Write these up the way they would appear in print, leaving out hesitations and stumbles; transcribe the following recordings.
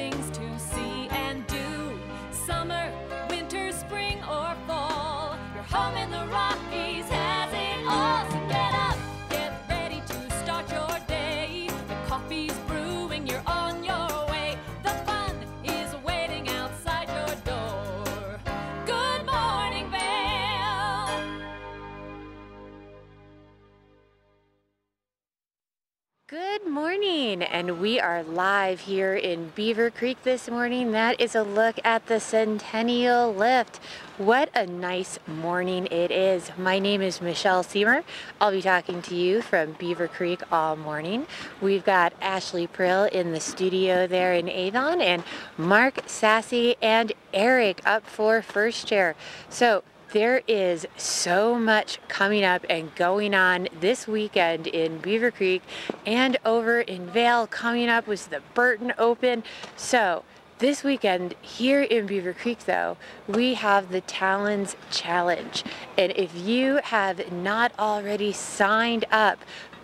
things to see and do. Summer, winter, spring, or fall, your home in the Rockies has it all. So get up, get ready to start your day. The coffee's brewing, you're on your way. The fun is waiting outside your door. Good morning, Vail. Good morning, and we are live here in Beaver Creek this morning. That is a look at the Centennial Lift. What a nice morning it is. My name is Michelle Seymour. I'll be talking to you from Beaver Creek all morning. We've got Ashley Prill in the studio there in Avon, and Mark Sassy and Eric up for first chair. So there is so much coming up and going on this weekend in Beaver Creek and over in Vail. Coming up was the Burton Open. So this weekend here in Beaver Creek, though, we have the Talons Challenge. And if you have not already signed up,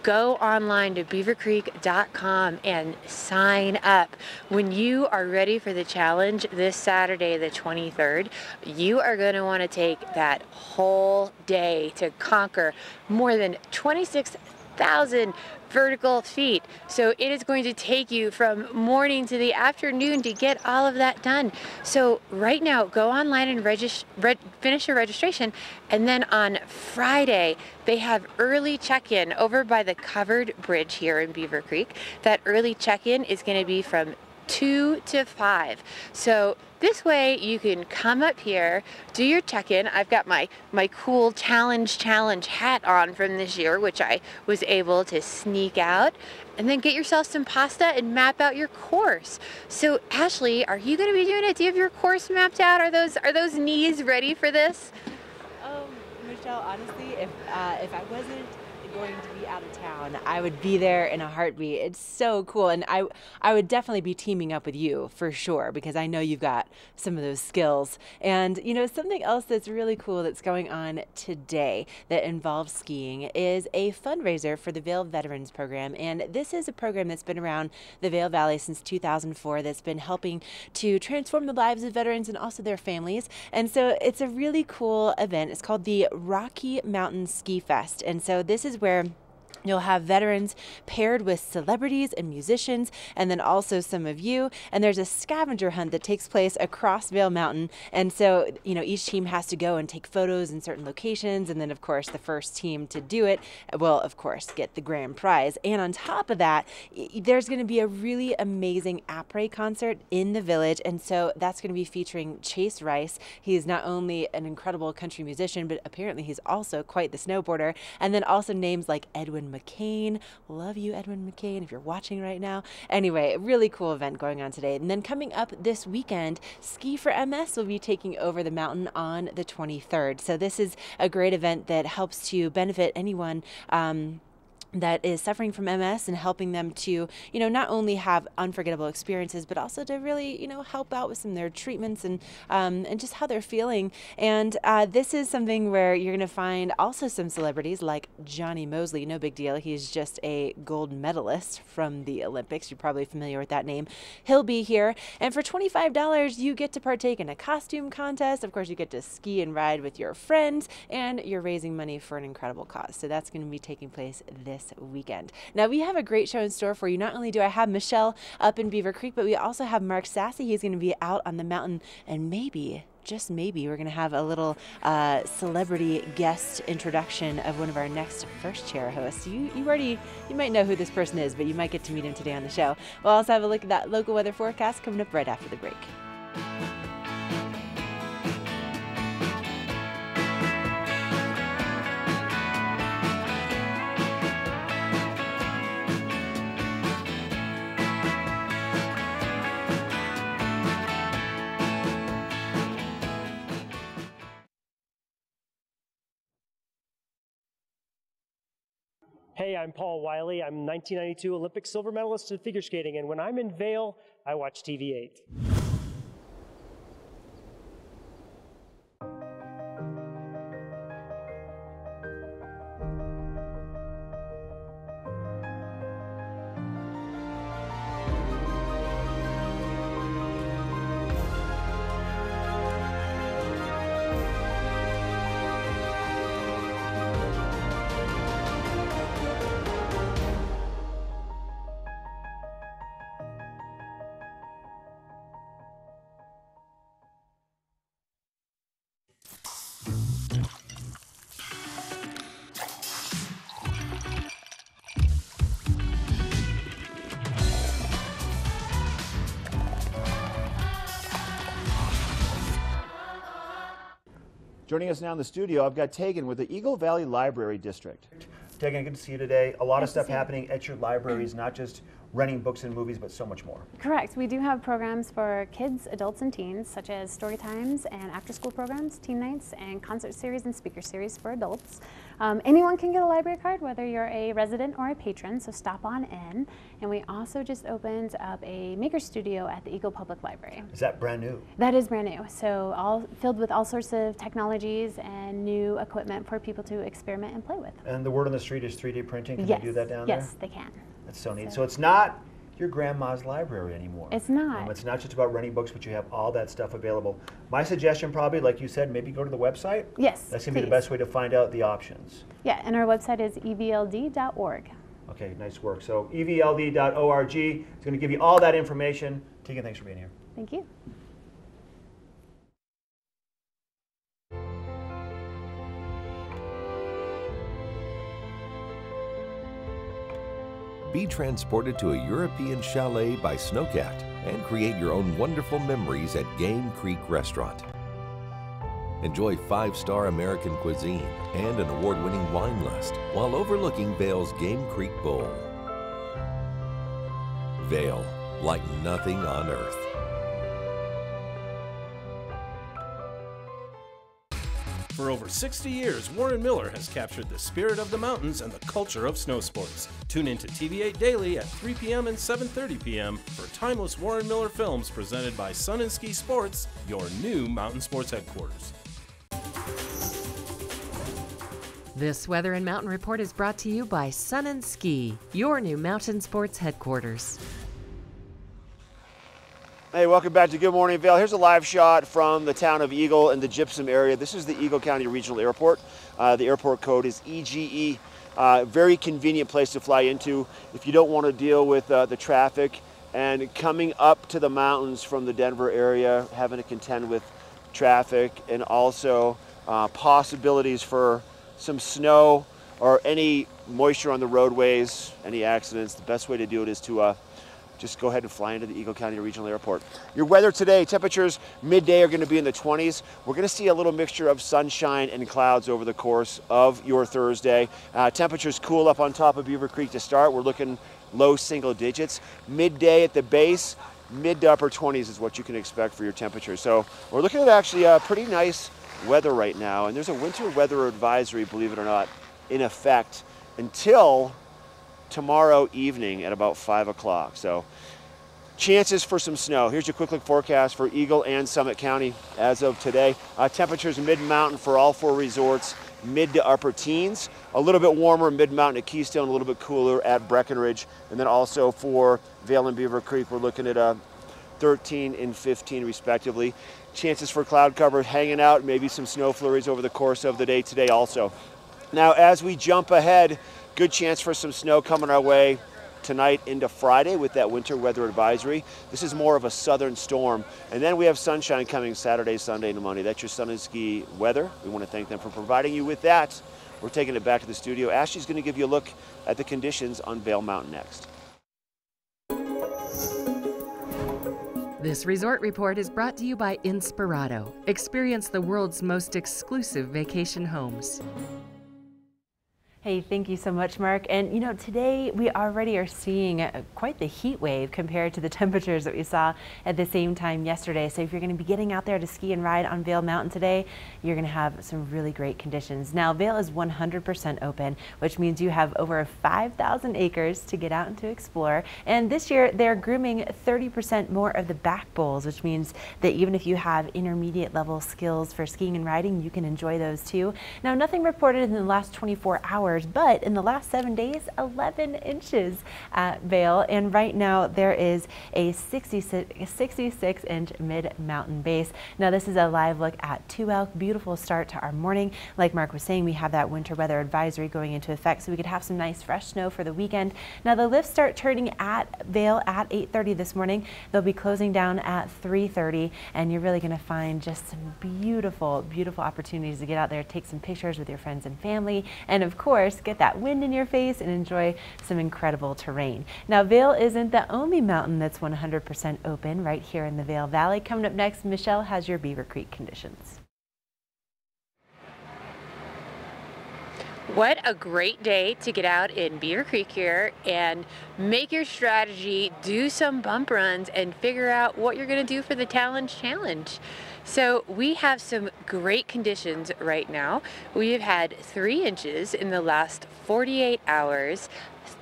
go online to beavercreek.com and sign up. When you are ready for the challenge this Saturday, the 23rd, you are going to want to take that whole day to conquer more than 26,000 vertical feet. So it is going to take you from morning to the afternoon to get all of that done. So right now, go online and finish your registration. And then on Friday, they have early check-in over by the covered bridge here in Beaver Creek. That early check-in is going to be from 2 to 5. So this way you can come up here, do your check-in. I've got my cool challenge hat on from this year, which I was able to sneak out, and then get yourself some pasta and map out your course. So Ashley, are you going to be doing it? Do you have your course mapped out? Are those knees ready for this? Michelle, honestly, if I wasn't going to be out of town, I would be there in a heartbeat. It's so cool, and I would definitely be teaming up with you for sure, because I know you've got some of those skills. And you know, something else that's really cool that's going on today that involves skiing is a fundraiser for the Vail Veterans Program. And this is a program that's been around the Vail Valley since 2004 that's been helping to transform the lives of veterans and also their families. And so it's a really cool event. It's called the Rocky Mountain Ski Fest. And so this is where you'll have veterans paired with celebrities and musicians, and then also some of you. And there's a scavenger hunt that takes place across Vail Mountain. And so, you know, each team has to go and take photos in certain locations. And then, of course, the first team to do it will, of course, get the grand prize. And on top of that, there's going to be a really amazing après concert in the village. And so that's going to be featuring Chase Rice. He is not only an incredible country musician, but apparently he's also quite the snowboarder. And then also names like Edwin McCain. Love you, Edwin McCain, if you're watching right now. Anyway, really cool event going on today. And then coming up this weekend, Ski for MS will be taking over the mountain on the 23rd. So this is a great event that helps to benefit anyone that is suffering from MS and helping them to, you know, not only have unforgettable experiences, but also to really, you know, help out with some of their treatments and just how they're feeling. And this is something where you're going to find also some celebrities like Johnny Mosley. No big deal. He's just a gold medalist from the Olympics. You're probably familiar with that name. He'll be here. And for $25, you get to partake in a costume contest. Of course, you get to ski and ride with your friends, and you're raising money for an incredible cause. So that's going to be taking place this weekend. Now, we have a great show in store for you. Not only do I have Michelle up in Beaver Creek, but we also have Mark Sassy. He's going to be out on the mountain, and maybe, just maybe, we're going to have a little celebrity guest introduction of one of our next first chair hosts. You might know who this person is, but you might get to meet him today on the show. We'll also have a look at that local weather forecast coming up right after the break. Hey, I'm Paul Wiley. I'm 1992 Olympic silver medalist in figure skating, and when I'm in Vail, I watch TV8. Joining us now in the studio, I've got Tegan with the Eagle Valley Library District. Tegan, good to see you today. A lot of stuff happening at your libraries, not just renting books and movies, but so much more. Correct. We do have programs for kids, adults, and teens, such as story times and after-school programs, teen nights, and concert series and speaker series for adults. Anyone can get a library card, whether you're a resident or a patron, so stop on in. And we also just opened up a maker studio at the Eagle Public Library. Is that brand new? That is brand new. So all filled with all sorts of technologies and new equipment for people to experiment and play with. And the word on the street is 3D printing. Can Yes. they do that down there? Yes, they can. That's so neat. So it's not your grandma's library anymore. It's not. It's not just about renting books, but you have all that stuff available. My suggestion probably, like you said, maybe go to the website. Yes, That's going to be the please. best way to find out the options. Yeah, and our website is evld.org. Okay, nice work. So evld.org is going to give you all that information. Tegan, thanks for being here. Thank you. Be transported to a European chalet by Snowcat and create your own wonderful memories at Game Creek Restaurant. Enjoy 5-star American cuisine and an award-winning wine list while overlooking Vail's Game Creek Bowl. Vail, like nothing on earth. For over 60 years, Warren Miller has captured the spirit of the mountains and the culture of snow sports. Tune in to TV8 Daily at 3 p.m. and 7:30 p.m. for timeless Warren Miller films presented by Sun and Ski Sports, your new mountain sports headquarters. This Weather and Mountain Report is brought to you by Sun and Ski, your new mountain sports headquarters. Hey, welcome back to Good Morning Vail. Here's a live shot from the town of Eagle and the Gypsum area. This is the Eagle County Regional Airport. The airport code is EGE. Very convenient place to fly into if you don't want to deal with the traffic and coming up to the mountains from the Denver area, having to contend with traffic and also possibilities for some snow or any moisture on the roadways, any accidents. The best way to do it is to just go ahead and fly into the Eagle County Regional Airport. Your weather today, temperatures midday are going to be in the 20s. We're going to see a little mixture of sunshine and clouds over the course of your Thursday. Temperatures cool up on top of Beaver Creek to start. We're looking low single digits. Midday at the base, mid to upper 20s is what you can expect for your temperature. So we're looking at actually pretty nice weather right now. And there's a winter weather advisory, believe it or not, in effect until tomorrow evening at about 5 o'clock. So chances for some snow. Here's your quick look forecast for Eagle and Summit County as of today. Temperatures mid-mountain for all 4 resorts, mid to upper teens. A little bit warmer mid-mountain at Keystone, a little bit cooler at Breckenridge. And then also for Vail and Beaver Creek, we're looking at 13 and 15 respectively. Chances for cloud cover hanging out, maybe some snow flurries over the course of the day today also. Now as we jump ahead, good chance for some snow coming our way tonight into Friday with that winter weather advisory. This is more of a southern storm. And then we have sunshine coming Saturday, Sunday, and Monday. That's your Sun and Ski weather. We want to thank them for providing you with that. We're taking it back to the studio. Ashley's going to give you a look at the conditions on Vail Mountain next. This resort report is brought to you by Inspirato. Experience the world's most exclusive vacation homes. Hey, thank you so much, Mark. And you know, today we already are seeing quite the heat wave compared to the temperatures that we saw at the same time yesterday. So if you're going to be getting out there to ski and ride on Vail Mountain today, you're going to have some really great conditions. Now, Vail is 100% open, which means you have over 5,000 acres to get out and to explore. And this year, they're grooming 30% more of the back bowls, which means that even if you have intermediate level skills for skiing and riding, you can enjoy those too. Now, nothing reported in the last 24 hours, but in the last 7 days, 11 inches at Vail. And right now there is a 66-inch mid-mountain base. Now this is a live look at Two Elk. Beautiful start to our morning. Like Mark was saying, we have that winter weather advisory going into effect, so we could have some nice fresh snow for the weekend. Now the lifts start turning at Vail at 8:30 this morning. They'll be closing down at 3:30, and you're really going to find just some beautiful, beautiful opportunities to get out there, take some pictures with your friends and family, and of course, get that wind in your face and enjoy some incredible terrain. Now, Vail isn't the only mountain that's 100% open right here in the Vail Valley. Coming up next, Michelle has your Beaver Creek conditions. What a great day to get out in Beaver Creek here and make your strategy, do some bump runs, and figure out what you're going to do for the Talent Challenge. So we have some great conditions right now. We have had 3 inches in the last 48 hours,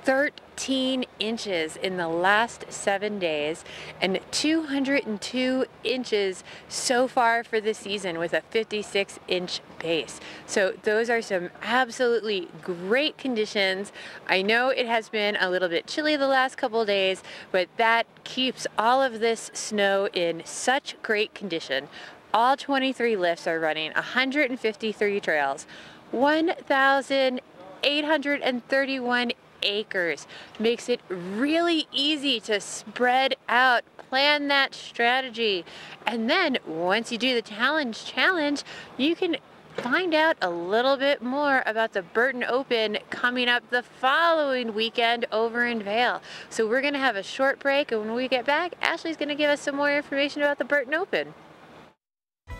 13 inches in the last 7 days, and 202 inches so far for the season with a 56-inch base. So those are some absolutely great conditions. I know it has been a little bit chilly the last couple of days, but that keeps all of this snow in such great condition. All 23 lifts are running 153 trails, 1,831 acres. Makes it really easy to spread out, plan that strategy. And then once you do the Talent Challenge, you can find out a little bit more about the Burton Open coming up the following weekend over in Vail. So we're going to have a short break, and when we get back, Ashley's going to give us some more information about the Burton Open.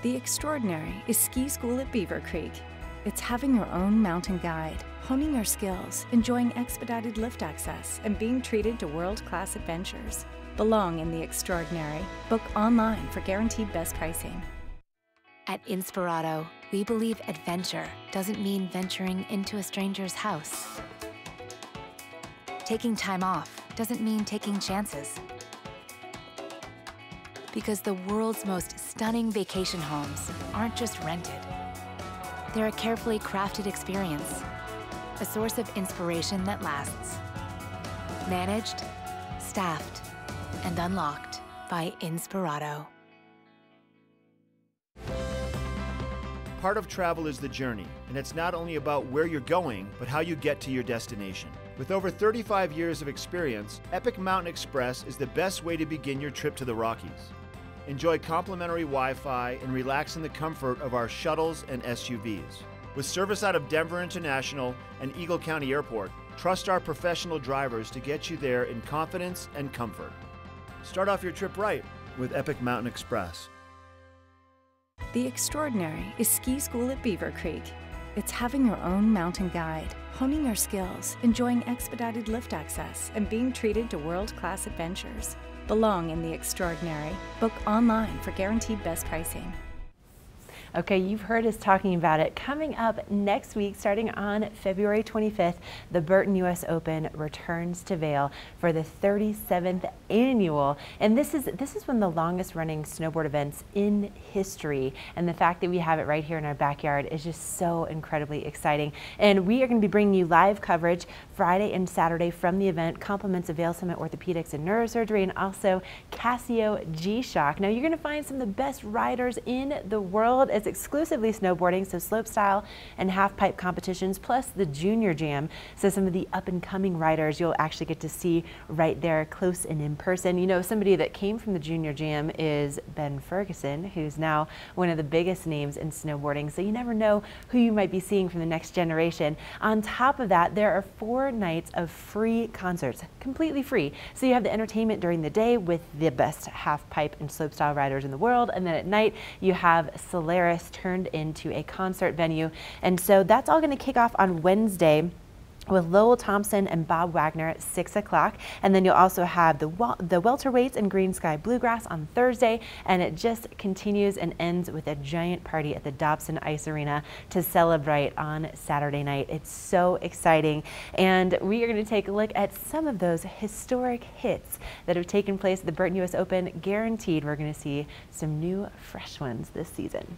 The Extraordinary is ski school at Beaver Creek. It's having your own mountain guide, honing your skills, enjoying expedited lift access, and being treated to world-class adventures. Belong in the Extraordinary. Book online for guaranteed best pricing. At Inspirato, we believe adventure doesn't mean venturing into a stranger's house. Taking time off doesn't mean taking chances. Because the world's most stunning vacation homes aren't just rented. They're a carefully crafted experience, a source of inspiration that lasts. Managed, staffed, and unlocked by Inspirato. Part of travel is the journey, and it's not only about where you're going, but how you get to your destination. With over 35 years of experience, Epic Mountain Express is the best way to begin your trip to the Rockies. Enjoy complimentary Wi-Fi and relax in the comfort of our shuttles and SUVs. With service out of Denver International and Eagle County Airport, trust our professional drivers to get you there in confidence and comfort. Start off your trip right with Epic Mountain Express. The Extraordinary is ski school at Beaver Creek. It's having your own mountain guide, honing your skills, enjoying expedited lift access, and being treated to world-class adventures. Belong in the Extraordinary. Book online for guaranteed best pricing. Okay, you've heard us talking about it. Coming up next week, starting on February 25th, the Burton US Open returns to Vail for the 37th annual. And this is one of the longest running snowboard events in history. And the fact that we have it right here in our backyard is just so incredibly exciting. And we are going to be bringing you live coverage Friday and Saturday from the event, compliments of Vail Summit Orthopedics and Neurosurgery, and also Casio G-Shock. Now, you're going to find some of the best riders in the world. It's exclusively snowboarding, so slopestyle and half-pipe competitions, plus the Junior Jam. So some of the up-and-coming riders you'll actually get to see right there close and in person. You know, somebody that came from the Junior Jam is Ben Ferguson, who's now one of the biggest names in snowboarding. So you never know who you might be seeing from the next generation. On top of that, there are 4 nights of free concerts, completely free. So you have the entertainment during the day with the best half-pipe and slopestyle riders in the world, and then at night you have Solaris turned into a concert venue. And so that's all going to kick off on Wednesday with Lowell Thompson and Bob Wagner at 6 o'clock. And then you'll also have the welterweights and Green Sky Bluegrass on Thursday. And it just continues and ends with a giant party at the Dobson Ice Arena to celebrate on Saturday night. It's so exciting. And we are going to take a look at some of those historic hits that have taken place at the Burton US Open. Guaranteed we're going to see some new, fresh ones this season.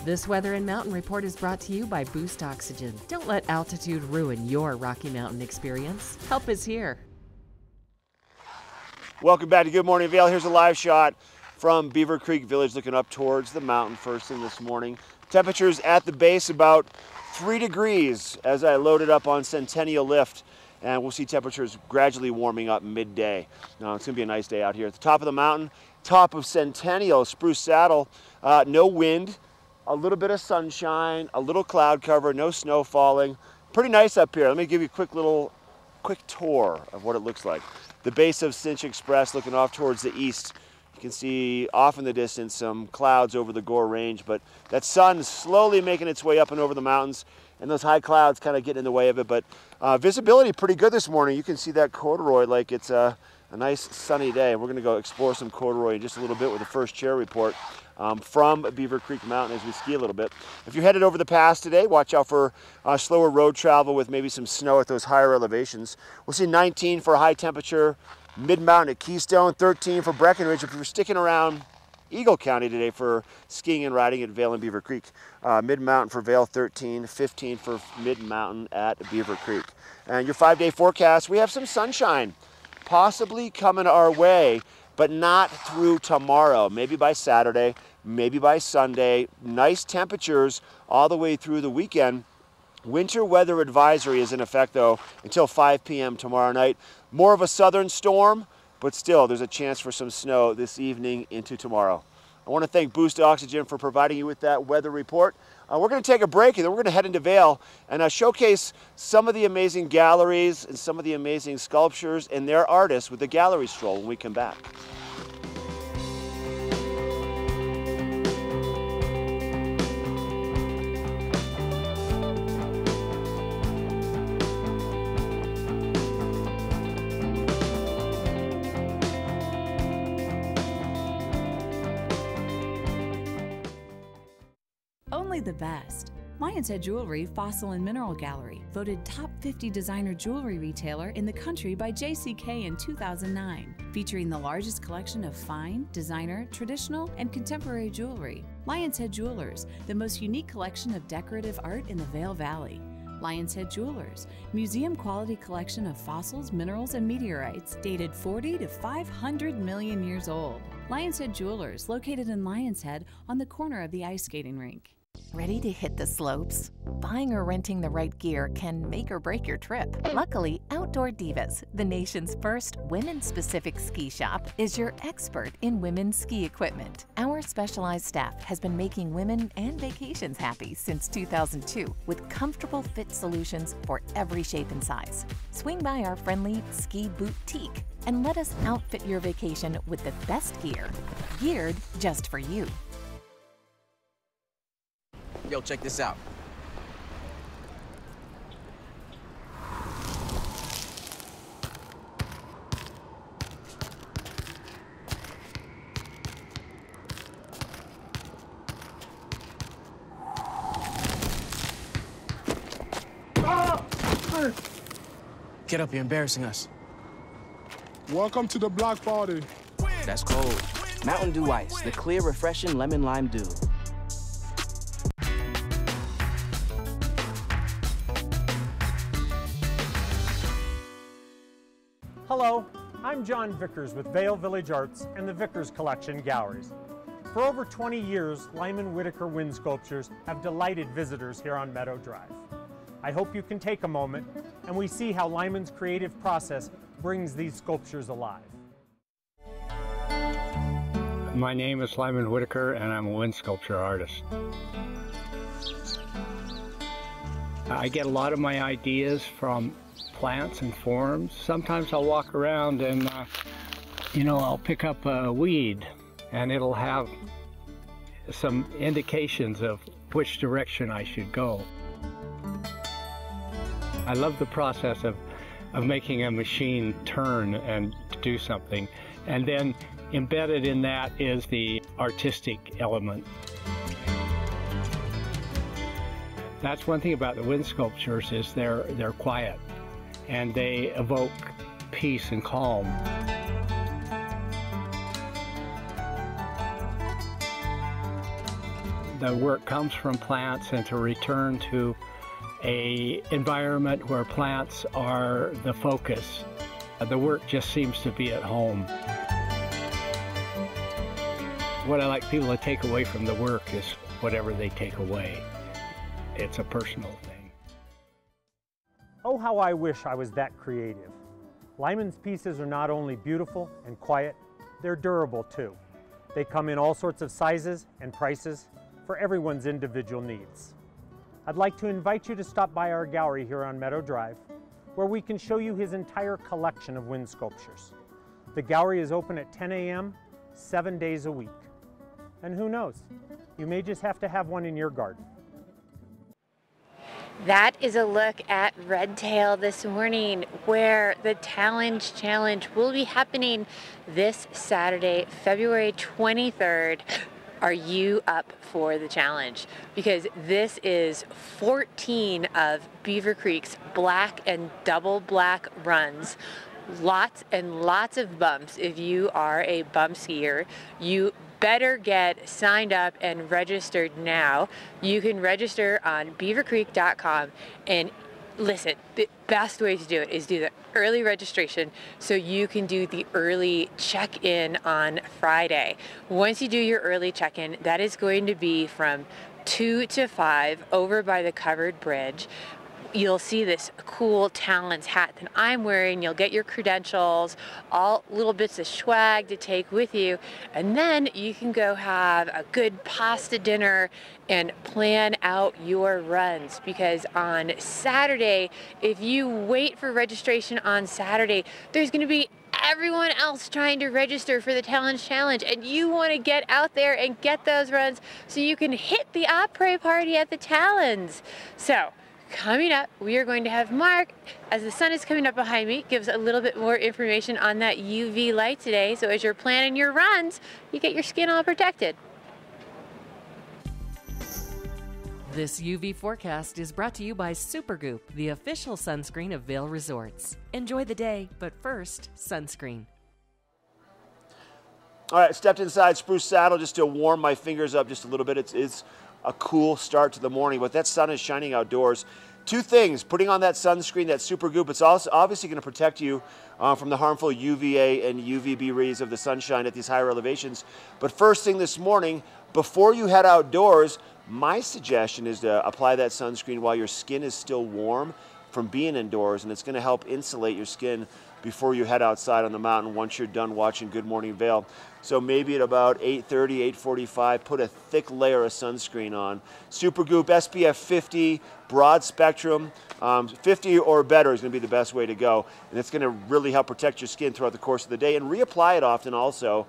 This Weather and Mountain Report is brought to you by Boost Oxygen. Don't let altitude ruin your Rocky Mountain experience. Help is here. Welcome back to Good Morning Vail. Here's a live shot from Beaver Creek Village looking up towards the mountain first thing this morning. Temperatures at the base about 3 degrees as I loaded up on Centennial Lift, and we'll see temperatures gradually warming up midday. Now it's going to be a nice day out here. At the top of the mountain, top of Centennial, Spruce Saddle, no wind, a little bit of sunshine, a little cloud cover, no snow falling. Pretty nice up here. Let me give you a quick tour of what it looks like. The base of Cinch Express looking off towards the east. You can see off in the distance some clouds over the Gore Range, but that sun is slowly making its way up and over the mountains, and those high clouds kind of getting in the way of it, but visibility pretty good this morning. You can see that corduroy like it's a nice sunny day. We're going to go explore some corduroy in just a little bit with the first chair report from Beaver Creek Mountain as we ski a little bit. If you're headed over the pass today, watch out for slower road travel with maybe some snow at those higher elevations. We'll see 19 for a high temperature mid-mountain at Keystone, 13 for Breckenridge. If you're sticking around Eagle County today for skiing and riding at Vail and Beaver Creek. Mid-mountain for Vail, 13, 15 for mid-mountain at Beaver Creek. And your 5-day forecast, we have some sunshine possibly coming our way, but not through tomorrow. Maybe by Saturday, maybe by Sunday. Nice temperatures all the way through the weekend. Winter weather advisory is in effect though until 5 p.m. tomorrow night. More of a southern storm, but still there's a chance for some snow this evening into tomorrow. I want to thank Boost Oxygen for providing you with that weather report. We're going to take a break and then we're going to head into Vail and showcase some of the amazing galleries and some of the amazing sculptures and their artists with the gallery stroll when we come back. Only the best. Lion's Head Jewelry Fossil and Mineral Gallery, voted top 50 designer jewelry retailer in the country by JCK in 2009, featuring the largest collection of fine, designer, traditional, and contemporary jewelry. Lion's Head Jewelers, the most unique collection of decorative art in the Vail Valley. Lion's Head Jewelers, museum quality collection of fossils, minerals, and meteorites dated 40 to 500 million years old. Lion's Head Jewelers, located in Lion's Head on the corner of the ice skating rink. Ready to hit the slopes? Buying or renting the right gear can make or break your trip. Luckily, Outdoor Divas, the nation's first women-specific ski shop, is your expert in women's ski equipment. Our specialized staff has been making women and vacations happy since 2002 with comfortable fit solutions for every shape and size. Swing by our friendly ski boutique and let us outfit your vacation with the best gear, geared just for you. Yo, check this out. Get up, you're embarrassing us. Welcome to the block party. That's cold. Mountain Dew Ice, the clear, refreshing lemon lime dew. Hello, I'm John Vickers with Vail Village Arts and the Vickers Collection Galleries. For over 20 years, Lyman Whitaker wind sculptures have delighted visitors here on Meadow Drive. I hope you can take a moment and we see how Lyman's creative process brings these sculptures alive. My name is Lyman Whitaker and I'm a wind sculpture artist. I get a lot of my ideas from plants and forms. Sometimes I'll walk around and, I'll pick up a weed and it'll have some indications of which direction I should go. I love the process of making a machine turn and do something. And then embedded in that is the artistic element. That's one thing about the wind sculptures is they're quiet. And they evoke peace and calm. the work comes from plants and to return to an environment where plants are the focus. The work just seems to be at home. What I like people to take away from the work is whatever they take away. It's a personal thing. Oh, how I wish I was that creative. Lyman's pieces are not only beautiful and quiet, they're durable too. They come in all sorts of sizes and prices for everyone's individual needs. I'd like to invite you to stop by our gallery here on Meadow Drive, where we can show you his entire collection of wind sculptures. The gallery is open at 10 a.m., 7 days a week. And who knows, you may just have to have one in your garden. That is a look at Redtail this morning, where the Talent Challenge will be happening this Saturday, February 23rd. Are you up for the challenge? Because this is 14 of Beaver Creek's black and double black runs. Lots and lots of bumps. If you are a bump skier, you better get signed up and registered now. You can register on beavercreek.com, and listen, the best way to do it is do the early registration so you can do the early check-in on Friday. Once you do your early check-in, that is going to be from 2 to 5 over by the covered bridge. You'll see this cool Talents hat that I'm wearing. You'll get your credentials, all little bits of swag to take with you, and then you can go have a good pasta dinner and plan out your runs. Because on Saturday, if you wait for registration on Saturday, there's going to be everyone else trying to register for the Talent Challenge, and you want to get out there and get those runs so you can hit the après party at the Talents. So coming up, we are going to have Mark, as the sun is coming up behind me, gives a little bit more information on that UV light today. So as you're planning your runs, you get your skin all protected. This UV forecast is brought to you by Supergoop, the official sunscreen of Vail Resorts. Enjoy the day, but first, sunscreen. All right, stepped inside Spruce Saddle just to warm my fingers up just a little bit. It's a cool start to the morning, but that sun is shining outdoors. Two things: putting on that sunscreen, that Supergoop. It's also obviously going to protect you from the harmful UVA and UVB rays of the sunshine at these higher elevations. But first thing this morning, before you head outdoors, my suggestion is to apply that sunscreen while your skin is still warm from being indoors, and it's going to help insulate your skin before you head outside on the mountain once you're done watching Good Morning Vail. So maybe at about 8:30, 8:45, put a thick layer of sunscreen on. Supergoop SPF 50, broad spectrum, 50 or better is going to be the best way to go. And it's going to really help protect your skin throughout the course of the day, and reapply it often also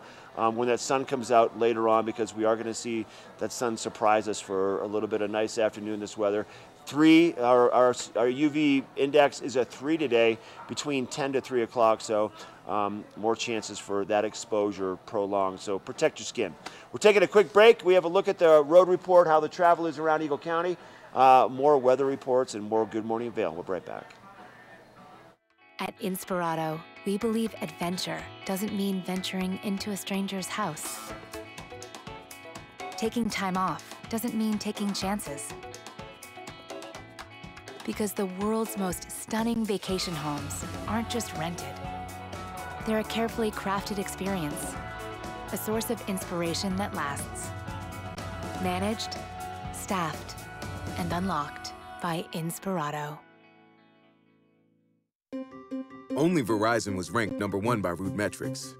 when that sun comes out later on, because we are going to see that sun surprise us for a little bit of nice afternoon this weather. Our UV index is a 3 today, between 10 to 3 o'clock, so more chances for that exposure prolonged. So protect your skin. We're taking a quick break. We have a look at the road report, how the travel is around Eagle County, more weather reports, and more Good Morning Vail. We'll be right back. At Inspirato, we believe adventure doesn't mean venturing into a stranger's house. Taking time off doesn't mean taking chances. Because the world's most stunning vacation homes aren't just rented. They're a carefully crafted experience, a source of inspiration that lasts. Managed, staffed, and unlocked by Inspirato. Only Verizon was ranked #1 by RootMetrics.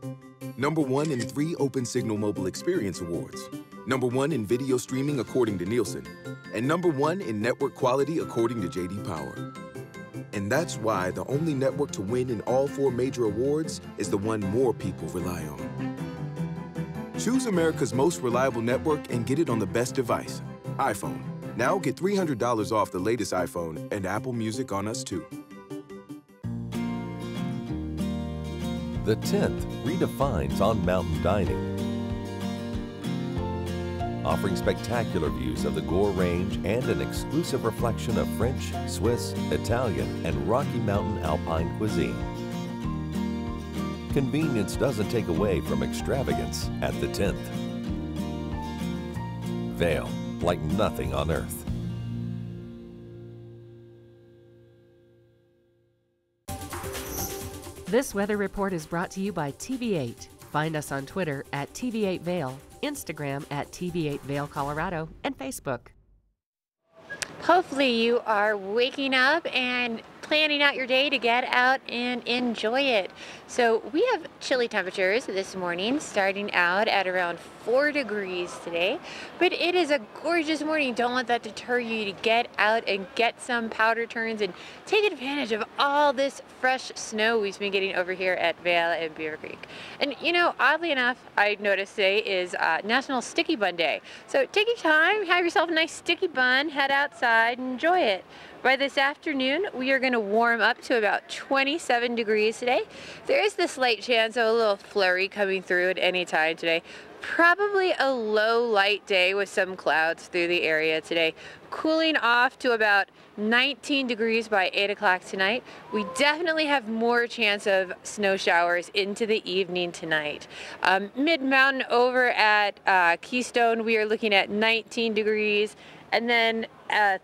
#1 in 3 Open Signal Mobile Experience Awards. #1 in video streaming according to Nielsen. And #1 in network quality according to J.D. Power. And that's why the only network to win in all 4 major awards is the one more people rely on. Choose America's most reliable network and get it on the best device, iPhone. Now get $300 off the latest iPhone and Apple Music on us too. The 10th redefines on mountain dining, offering spectacular views of the Gore Range and an exclusive reflection of French, Swiss, Italian, and Rocky Mountain alpine cuisine. Convenience doesn't take away from extravagance at the 10th. Vail, like nothing on earth. This weather report is brought to you by TV8. Find us on Twitter at TV8 Vail, Instagram at TV8 Vail Colorado, and Facebook. Hopefully you are waking up and planning out your day to get out and enjoy it. So we have chilly temperatures this morning, starting out at around 4 degrees today, but it is a gorgeous morning. Don't let that deter you to get out and get some powder turns and take advantage of all this fresh snow we've been getting over here at Vail and Beaver Creek. And you know, oddly enough, I noticed today is National Sticky Bun Day. So take your time, have yourself a nice sticky bun, head outside and enjoy it. By this afternoon, we are going to warm up to about 27 degrees today. There is the slight chance of a little flurry coming through at any time today. Probably a low light day with some clouds through the area today. Cooling off to about 19 degrees by 8 o'clock tonight. We definitely have more chance of snow showers into the evening tonight. Mid-mountain over at Keystone, we are looking at 19 degrees. And then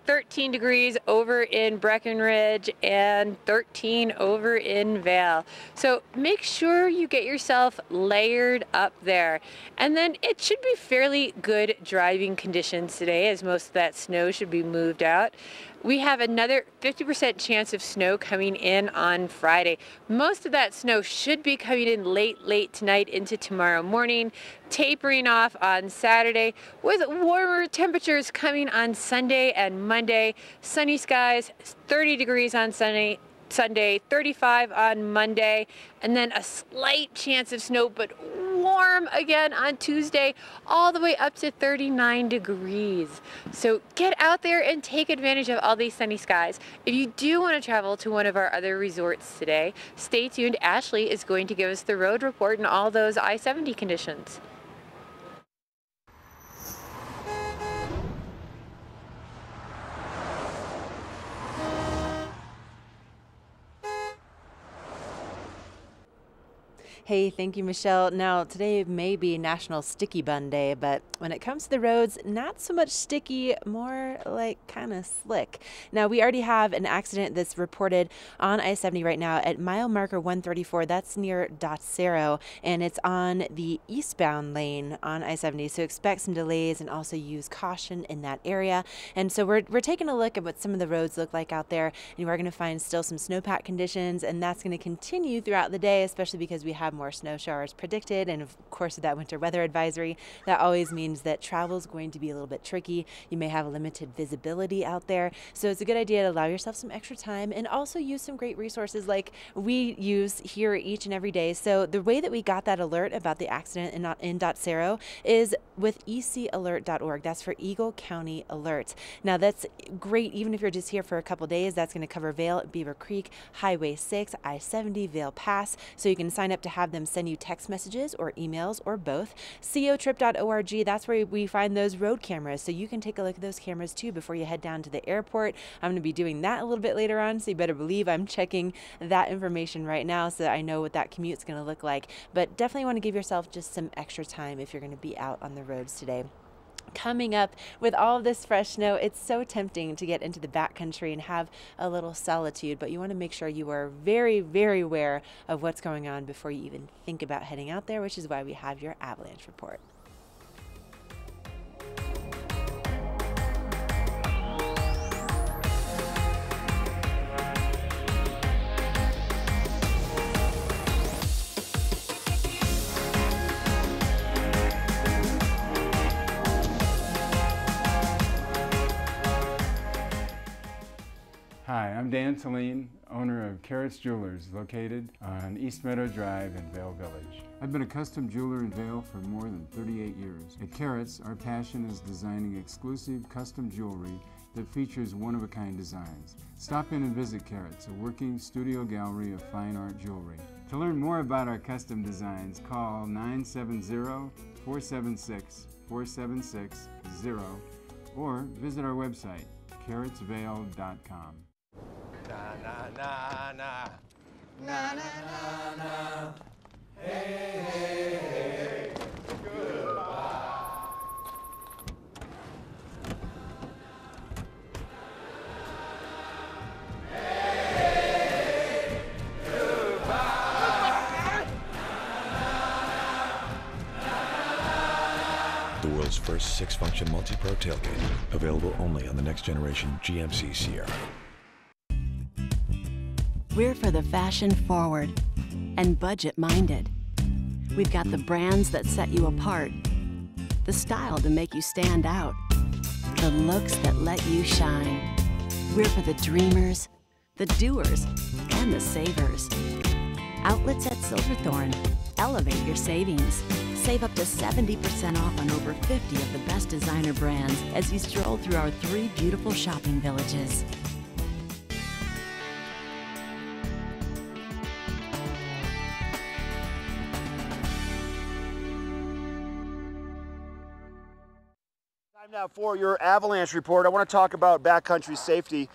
13 degrees over in Breckenridge and 13 over in Vail. So make sure you get yourself layered up there. And then it should be fairly good driving conditions today, as most of that snow should be moved out. We have another 50% chance of snow coming in on Friday. Most of that snow should be coming in late tonight into tomorrow morning, tapering off on Saturday, with warmer temperatures coming on Sunday and Monday. Sunny skies, 30 degrees on Sunday, 35 on Monday, and then a slight chance of snow, but warm again on Tuesday, all the way up to 39 degrees. So get out there and take advantage of all these sunny skies. If you do want to travel to one of our other resorts today, stay tuned. Ashley is going to give us the road report and all those I-70 conditions. Hey, thank you, Michelle. Now, today may be National Sticky Bun Day, but when it comes to the roads, not so much sticky, more like kind of slick. Now, we already have an accident that's reported on I-70 right now at mile marker 134. That's near Dotsero, and it's on the eastbound lane on I-70. So expect some delays and also use caution in that area. And so we're taking a look at what some of the roads look like out there, and we're going to find still some snowpack conditions, and that's going to continue throughout the day, especially because we have more snow showers predicted, and of course with that winter weather advisory, that always means that travel is going to be a little bit tricky. You may have limited visibility out there, so it's a good idea to allow yourself some extra time and also use some great resources like we use here each and every day. So the way that we got that alert about the accident in Dotsero is with ecalert.org. That's for Eagle County Alert. Now that's great even if you're just here for a couple days. That's going to cover Vail, Beaver Creek, Highway 6, I-70, Vail Pass, so you can sign up to have them send you text messages or emails or both. cotrip.org, that's where we find those road cameras, so you can take a look at those cameras too before you head down to the airport. I'm going to be doing that a little bit later on, so you better believe I'm checking that information right now so that I know what that commute's going to look like. But definitely want to give yourself just some extra time if you're going to be out on the roads today. Coming up with all of this fresh snow, it's so tempting to get into the backcountry and have a little solitude, but you want to make sure you are very, very aware of what's going on before you even think about heading out there, which is why we have your avalanche report. Hi, I'm Dan Saline, owner of Carrots Jewelers, located on East Meadow Drive in Vail Village. I've been a custom jeweler in Vail for more than 38 years. At Carrots, our passion is designing exclusive custom jewelry that features one-of-a-kind designs. Stop in and visit Carrots, a working studio gallery of fine art jewelry. To learn more about our custom designs, call 970-476-4760 or visit our website, carrotsvail.com. Na na na na na na na na. Hey hey hey. Goodbye. The world's first 6-function multi-pro tailgate, available only on the next generation GMC Sierra. We're for the fashion-forward and budget-minded. We've got the brands that set you apart, the style to make you stand out, the looks that let you shine. We're for the dreamers, the doers, and the savers. Outlets at Silverthorne. Elevate your savings. Save up to 70% off on over 50 of the best designer brands as you stroll through our 3 beautiful shopping villages. Time now for your avalanche report. I want to talk about backcountry safety.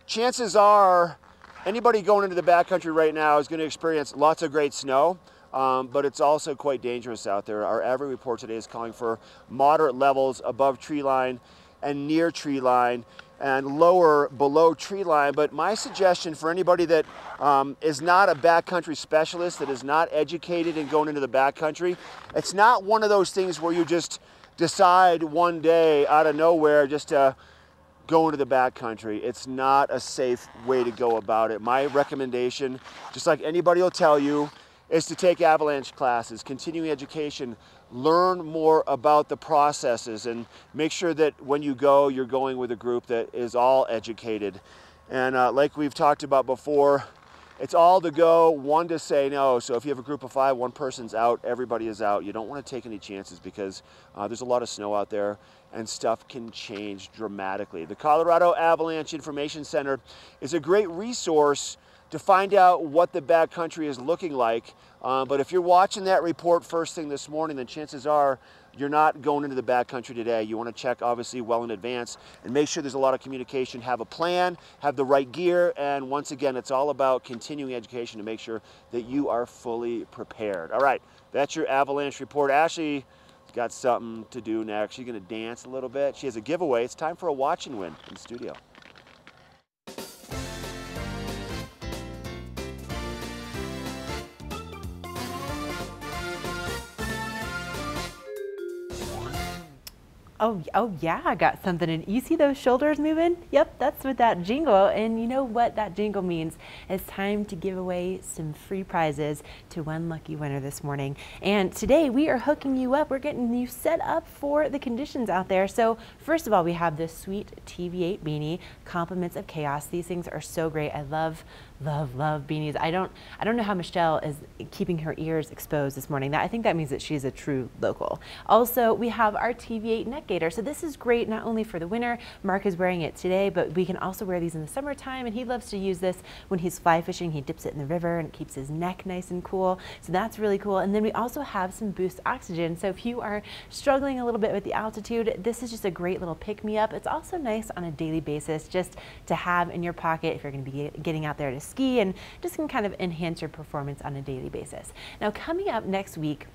Chances are anybody going into the backcountry right now is going to experience lots of great snow, but it's also quite dangerous out there. Our average report today is calling for moderate levels above tree line and near tree line and lower below tree line. But my suggestion for anybody that is not a backcountry specialist, that is not educated in going into the backcountry, it's not one of those things where you just decide one day out of nowhere just to go into the backcountry. It's not a safe way to go about it. My recommendation, just like anybody will tell you, is to take avalanche classes, continuing education, learn more about the processes, and make sure that when you go, you're going with a group that is all educated. And like we've talked about before, it's all to go, one to say no. So if you have a group of 5, one person's out, everybody is out. You don't want to take any chances because there's a lot of snow out there and stuff can change dramatically. The Colorado Avalanche Information Center is a great resource to find out what the backcountry is looking like. But if you're watching that report first thing this morning, then chances are you're not going into the backcountry today. You want to check obviously well in advance and make sure there's a lot of communication, have a plan, have the right gear, and once again, it's all about continuing education to make sure that you are fully prepared. All right, that's your avalanche report. Ashley's got something to do next. She's going to dance a little bit. She has a giveaway. It's time for a watch and win in the studio. Oh yeah, I got something. And you see those shoulders moving? Yep, that's with that jingle. And you know what that jingle means? It's time to give away some free prizes to one lucky winner this morning. And today we are hooking you up. We're getting you set up for the conditions out there. So first of all, we have this sweet TV8 beanie, Compliments of Chaos. These things are so great. I love beanies. I don't know how Michelle is keeping her ears exposed this morning. I think that means that she's a true local. Also, we have our TV8 neck gaiter. So this is great not only for the winter. Mark is wearing it today, but we can also wear these in the summertime, and he loves to use this when he's fly fishing. He dips it in the river and it keeps his neck nice and cool. So that's really cool. And then we also have some Boost Oxygen. So if you are struggling a little bit with the altitude, this is just a great little pick-me-up. It's also nice on a daily basis just to have in your pocket if you're going to be getting out there to ski, and just can kind of enhance your performance on a daily basis. Now, coming up next week,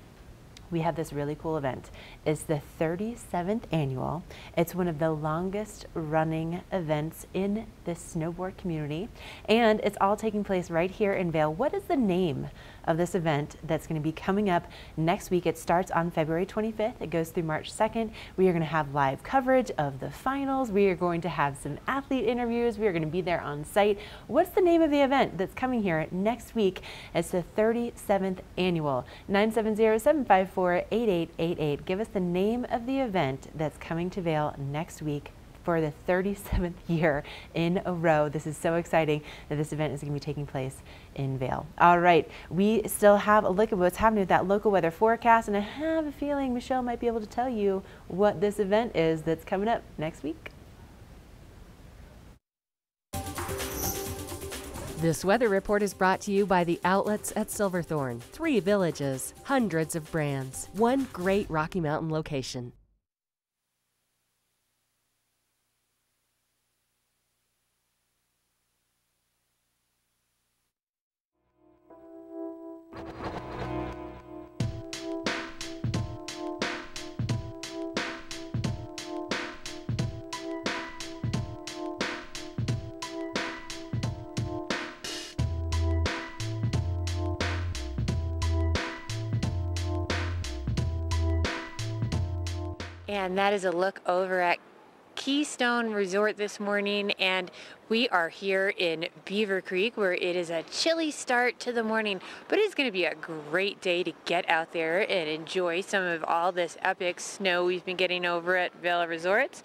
we have this really cool event. It's the 37th annual. It's one of the longest running events in the snowboard community, and it's all taking place right here in Vail. What is the name of this event that's going to be coming up next week? It starts on February 25th. It goes through March 2nd. We are going to have live coverage of the finals. We are going to have some athlete interviews. We are going to be there on site. What's the name of the event that's coming here next week? It's the 37th annual. 970-754-8888. Give us the name of the event that's coming to Vail next week for the 37th year in a row. This is so exciting that this event is going to be taking place in Vail. All right, we still have a look at what's happening with that local weather forecast, and I have a feeling Michelle might be able to tell you what this event is that's coming up next week. This weather report is brought to you by the outlets at Silverthorne. 3 villages, hundreds of brands, one great Rocky Mountain location. And that is a look over at Keystone Resort this morning, and we are here in Beaver Creek where it is a chilly start to the morning, but it's going to be a great day to get out there and enjoy some of all this epic snow we've been getting over at Vail Resorts.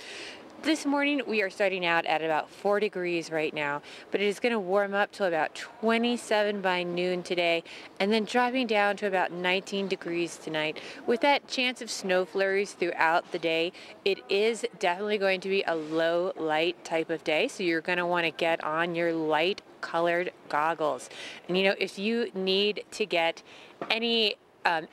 This morning we are starting out at about 4 degrees right now, but it is going to warm up to about 27 by noon today, and then dropping down to about 19 degrees tonight. With that chance of snow flurries throughout the day, it is definitely going to be a low light type of day, so you're going to want to get on your light colored goggles. And you know, if you need to get any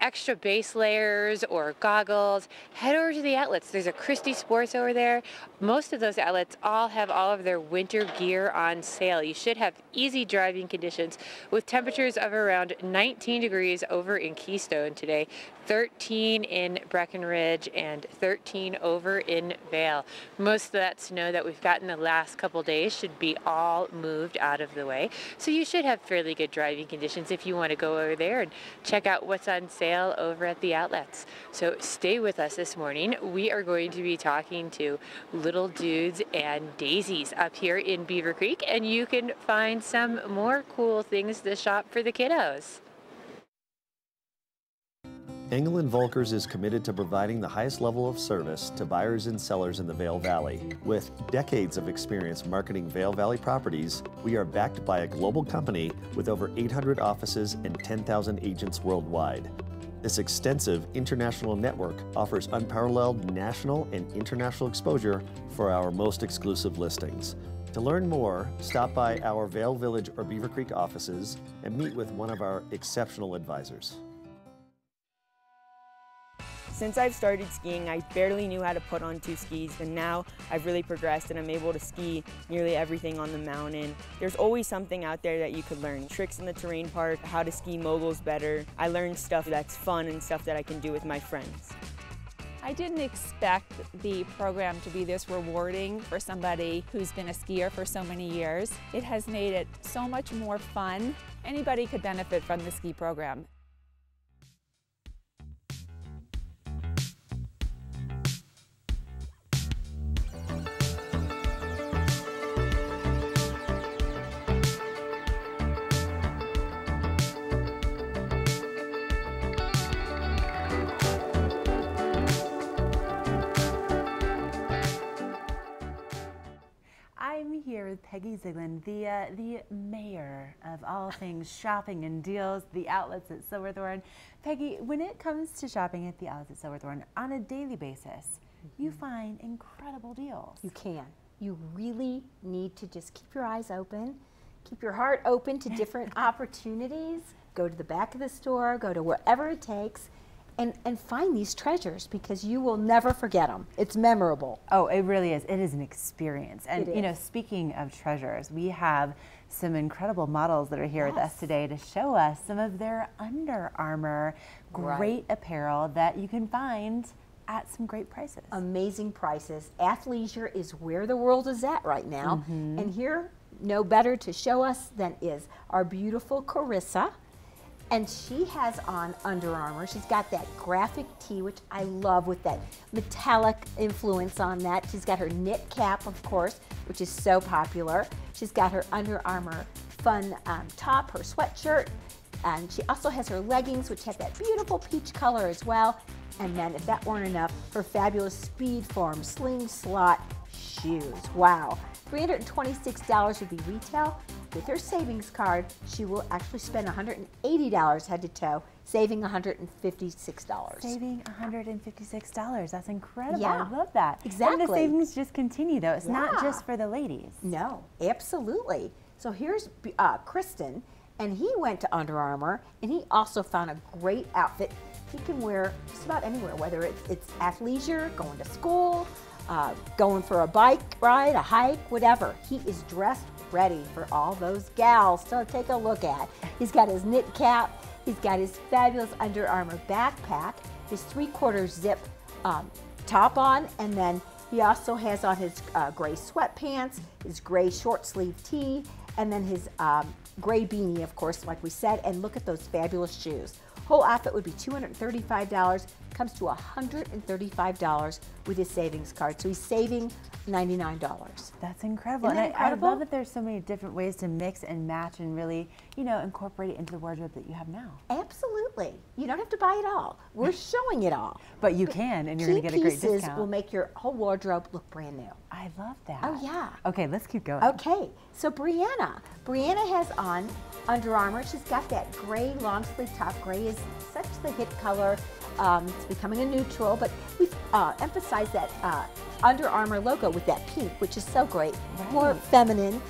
extra base layers or goggles, head over to the outlets. There's a Christie Sports over there. Most of those outlets all have all of their winter gear on sale. You should have easy driving conditions with temperatures of around 19 degrees over in Keystone today, 13 in Breckenridge, and 13 over in Vail. Most of that snow that we've gotten the last couple days should be all moved out of the way. So you should have fairly good driving conditions if you want to go over there and check out what's on sale over at the outlets. So stay with us this morning. We are going to be talking to Little Dudes and Daisies up here in Beaver Creek, and you can find some more cool things to shop for the kiddos. Engel & Volkers is committed to providing the highest level of service to buyers and sellers in the Vail Valley. With decades of experience marketing Vail Valley properties, we are backed by a global company with over 800 offices and 10,000 agents worldwide. This extensive international network offers unparalleled national and international exposure for our most exclusive listings. To learn more, stop by our Vail Village or Beaver Creek offices and meet with one of our exceptional advisors. Since I've started skiing, I barely knew how to put on 2 skis, and now I've really progressed and I'm able to ski nearly everything on the mountain. There's always something out there that you could learn. Tricks in the terrain park, how to ski moguls better. I learned stuff that's fun and stuff that I can do with my friends. I didn't expect the program to be this rewarding for somebody who's been a skier for so many years. It has made it so much more fun. Anybody could benefit from the ski program. I'm here with Peggy Ziglin, the mayor of all things shopping and deals, the outlets at Silverthorne. Peggy, when it comes to shopping at the outlets at Silverthorne on a daily basis, you find incredible deals. You can. You really need to just keep your eyes open, keep your heart open to different opportunities, go to the back of the store, go to wherever it takes, and find these treasures because you will never forget them. It's memorable. Oh, it really is. It is an experience. And It you know, is. speaking of treasures, we have some incredible models that are here with us today to show us some of their Under Armour great apparel that you can find at some great prices. Amazing prices. Athleisure is where the world is at right now. Mhm. And here, no better to show us than is our beautiful Carissa. And she has on Under Armour. She's got that graphic tee, which I love with that metallic influence on that. She's got her knit cap, of course, which is so popular. She's got her Under Armour fun top, her sweatshirt, and she also has her leggings, which have that beautiful peach color as well. And then, if that weren't enough, her fabulous Speed Form Sling Slot shoes. Wow. $326 would be retail. With her savings card, she will actually spend $180 head to toe, saving $156. Saving $156. That's incredible. Yeah. I love that. Exactly. And the savings just continue, though. It's not Yeah. just for the ladies. No, absolutely. So here's Kristen, and he went to Under Armour, and he also found a great outfit he can wear just about anywhere, whether it's athleisure, going to school, going for a bike ride, a hike, whatever. He is dressed ready for all those gals to take a look at. He's got his knit cap, he's got his fabulous Under Armour backpack, his 3/4 zip top on, and then he also has on his gray sweatpants, his gray short sleeve tee, and then his gray beanie, of course, like we said, and look at those fabulous shoes. Whole outfit would be $235, comes to $135 with his savings card. So he's saving $99. That's incredible. Isn't that incredible? I love that there's so many different ways to mix and match and really, you know, incorporate it into the wardrobe that you have now. Absolutely. You don't have to buy it all. We're showing it all. But you can, and you're going to get a great discount. Key pieces will make your whole wardrobe look brand new. I love that. Oh, yeah. Okay, let's keep going. Okay, so Brianna has on Under Armour. She's got that gray long sleeve top. Gray is such the hit color. It's becoming a neutral, but we've emphasized that Under Armour logo with that pink, which is so great. Right. More feminine.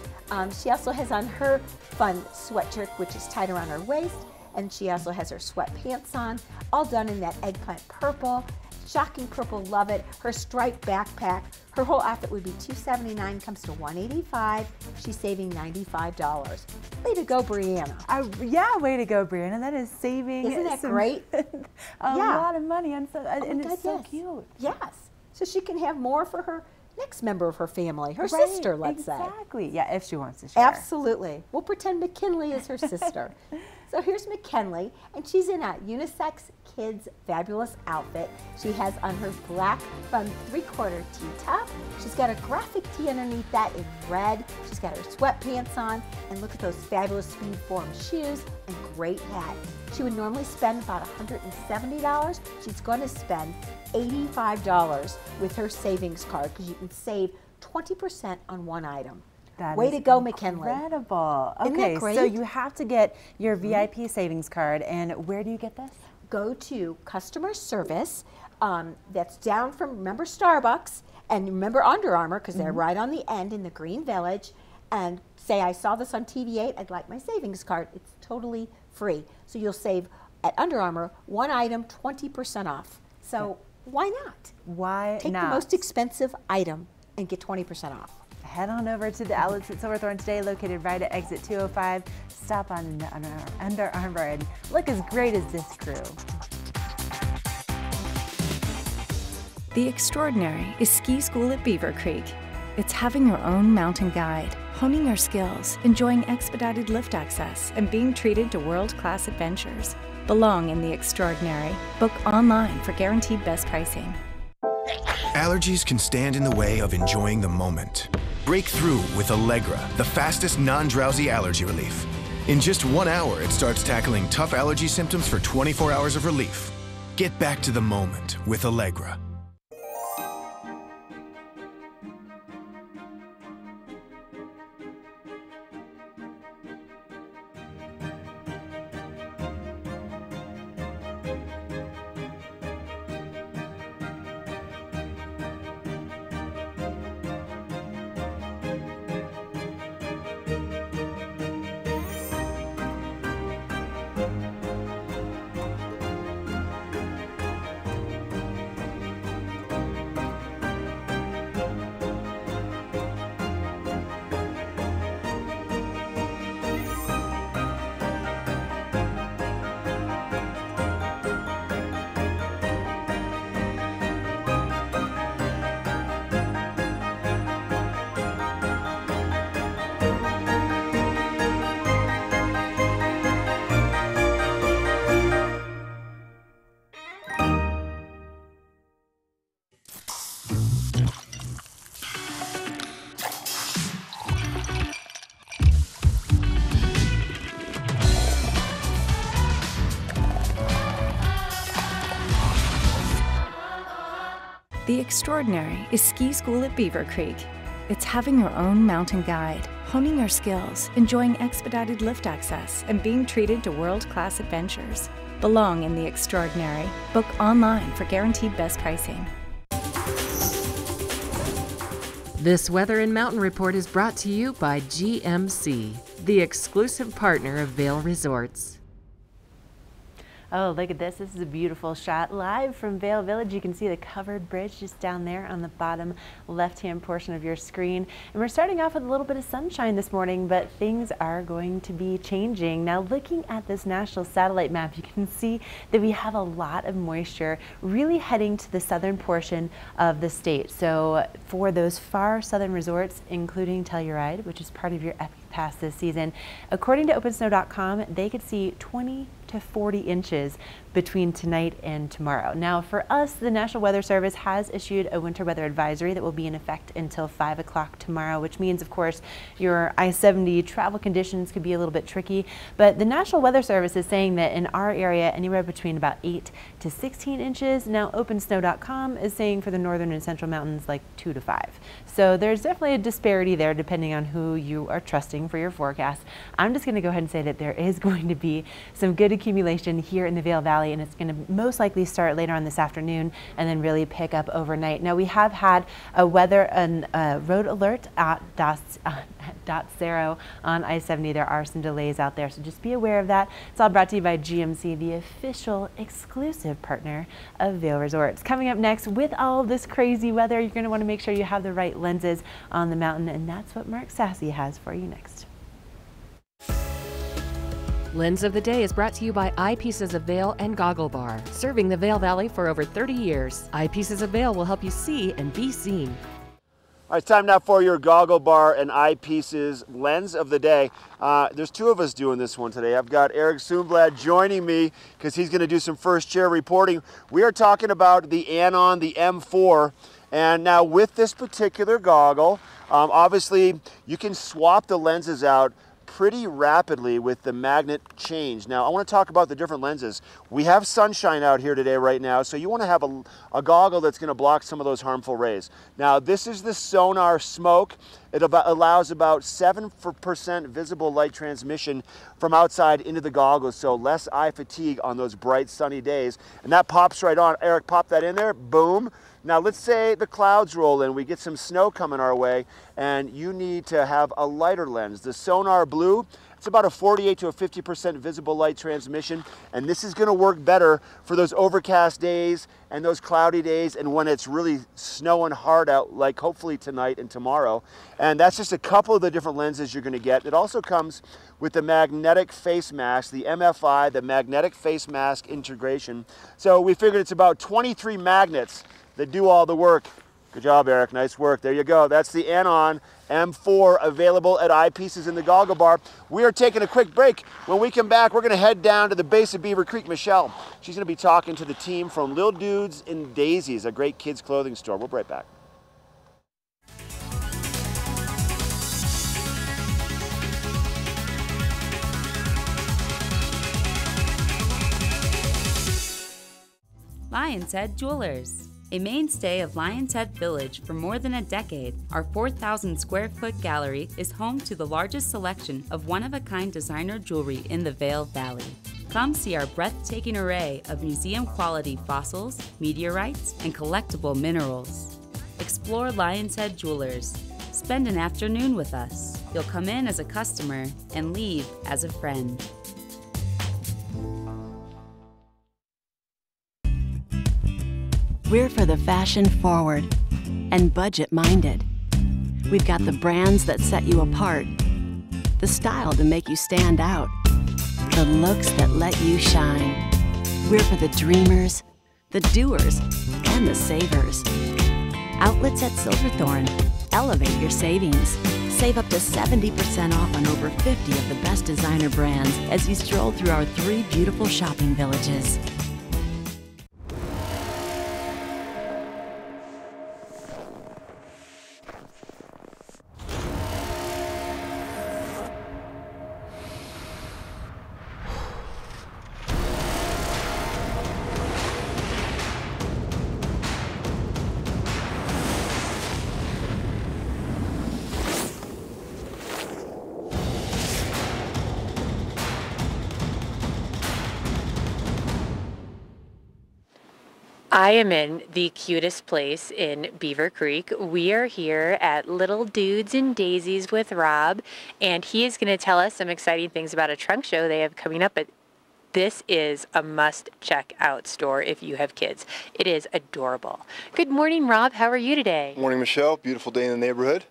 She also has on her fun sweatshirt, which is tied around her waist, and she also has her sweatpants on, all done in that eggplant purple. Shocking purple, love it. Her striped backpack. Her whole outfit would be $279, comes to $185. She's saving $95. Way to go, Brianna. Yeah, way to go, Brianna. That is saving. Isn't that great? a lot of money on and it's so cute. Yes. So she can have more for her next member of her family, her sister, let's say. Exactly. Yeah, if she wants to share. Absolutely. We'll pretend McKinley is her sister. So here's McKinley, and she's in a unisex kids fabulous outfit. She has on her black fun 3/4 tee top. She's got a graphic tee underneath that in red. She's got her sweatpants on, and look at those fabulous Speedform shoes and great hat. She would normally spend about $170. She's going to spend $85 with her savings card because you can save 20% on one item. Way to go, McKinley. Incredible. Okay, Isn't that great? So you have to get your VIP savings card, and where do you get this? Go to customer service. That's down from, remember Starbucks, and remember Under Armour, because they're right on the end in the Green Village, and say, I saw this on TV8, I'd like my savings card. It's totally free. So you'll save at Under Armour, one item, 20% off. So why not? Why Take not? the most expensive item and get 20% off. Head on over to the outlets at Silverthorne today, located right at exit 205. Stop on Under Armour and look as great as this crew. The Extraordinary is ski school at Beaver Creek. It's having your own mountain guide, honing your skills, enjoying expedited lift access, and being treated to world-class adventures. Belong in the Extraordinary. Book online for guaranteed best pricing. Allergies can stand in the way of enjoying the moment. Break through with Allegra, the fastest non-drowsy allergy relief. In just 1 hour, it starts tackling tough allergy symptoms for 24 hours of relief. Get back to the moment with Allegra. The Extraordinary is ski school at Beaver Creek. It's having your own mountain guide, honing your skills, enjoying expedited lift access, and being treated to world-class adventures. Belong in the Extraordinary. Book online for guaranteed best pricing. This Weather and Mountain Report is brought to you by GMC, the exclusive partner of Vail Resorts. Oh, look at this. This is a beautiful shot live from Vail Village. You can see the covered bridge just down there on the bottom left-hand portion of your screen. And we're starting off with a little bit of sunshine this morning, but things are going to be changing. Now, looking at this national satellite map, you can see that we have a lot of moisture really heading to the southern portion of the state. So for those far southern resorts, including Telluride, which is part of your Epic Pass this season, according to OpenSnow.com, they could see 20 to 40 inches between tonight and tomorrow. Now for us, the National Weather Service has issued a winter weather advisory that will be in effect until 5 o'clock tomorrow, which means, of course, your I-70 travel conditions could be a little bit tricky. But the National Weather Service is saying that in our area, anywhere between about 8 to 16 inches. Now OpenSnow.com is saying for the northern and central mountains like 2 to 5. So there's definitely a disparity there depending on who you are trusting for your forecast. I'm just going to go ahead and say that there is going to be some good accumulation here in the Vail Valley, and it's going to most likely start later on this afternoon and then really pick up overnight. Now we have had a weather and road alert at .0 on I-70. There are some delays out there, so just be aware of that. It's all brought to you by GMC, the official exclusive partner of Vail Resorts. Coming up next, with all this crazy weather, you're going to want to make sure you have the right lenses on the mountain, and that's what Mark Sassy has for you next. Lens of the Day is brought to you by Eyepieces of Vail and Goggle Bar, serving the Vail Valley for over 30 years. Eyepieces of Vail will help you see and be seen. All right, it's time now for your Goggle Bar and Eyepieces Lens of the Day. There's two of us doing this one today. I've got Eric Soomblad joining me because he's going to do some first chair reporting. We are talking about the Anon, the M4. And now with this particular goggle, obviously you can swap the lenses out pretty rapidly with the magnet change. Now I want to talk about the different lenses. We have sunshine out here today right now, so you want to have a goggle that's going to block some of those harmful rays. Now this is the Sonar Smoke. It allows about 7% visible light transmission from outside into the goggles, so less eye fatigue on those bright sunny days. And that pops right on. Eric, pop that in there, boom. Now let's say the clouds roll in, we get some snow coming our way, and you need to have a lighter lens. The Sonar Blue, it's about a 48 to a 50% visible light transmission, and this is going to work better for those overcast days and those cloudy days and when it's really snowing hard out, like hopefully tonight and tomorrow. And that's just a couple of the different lenses you're going to get. It also comes with the magnetic face mask, the MFI, the magnetic face mask integration. So we figured it's about 23 magnets that do all the work. Good job, Eric. Nice work. There you go. That's the Anon M4 available at Eyepieces in the Goggle Bar. We are taking a quick break. When we come back, we're going to head down to the base of Beaver Creek. Michelle, she's going to be talking to the team from Little Dudes and Daisies, a great kids clothing store. We'll be right back. Lion's Head Jewelers. A mainstay of Lion's Head Village for more than a decade, our 4,000 square foot gallery is home to the largest selection of one-of-a-kind designer jewelry in the Vail Valley. Come see our breathtaking array of museum-quality fossils, meteorites, and collectible minerals. Explore Lion's Head Jewelers. Spend an afternoon with us. You'll come in as a customer and leave as a friend. We're for the fashion forward and budget minded. We've got the brands that set you apart, the style to make you stand out, the looks that let you shine. We're for the dreamers, the doers, and the savers. Outlets at Silverthorne. Elevate your savings. Save up to 70% off on over 50 of the best designer brands as you stroll through our 3 beautiful shopping villages. I am in the cutest place in Beaver Creek. We are here at Little Dudes and Daisies with Rob, and he is going to tell us some exciting things about a trunk show they have coming up. But this is a must-check-out store if you have kids. It is adorable. Good morning, Rob. How are you today? Morning, Michelle. Beautiful day in the neighborhood.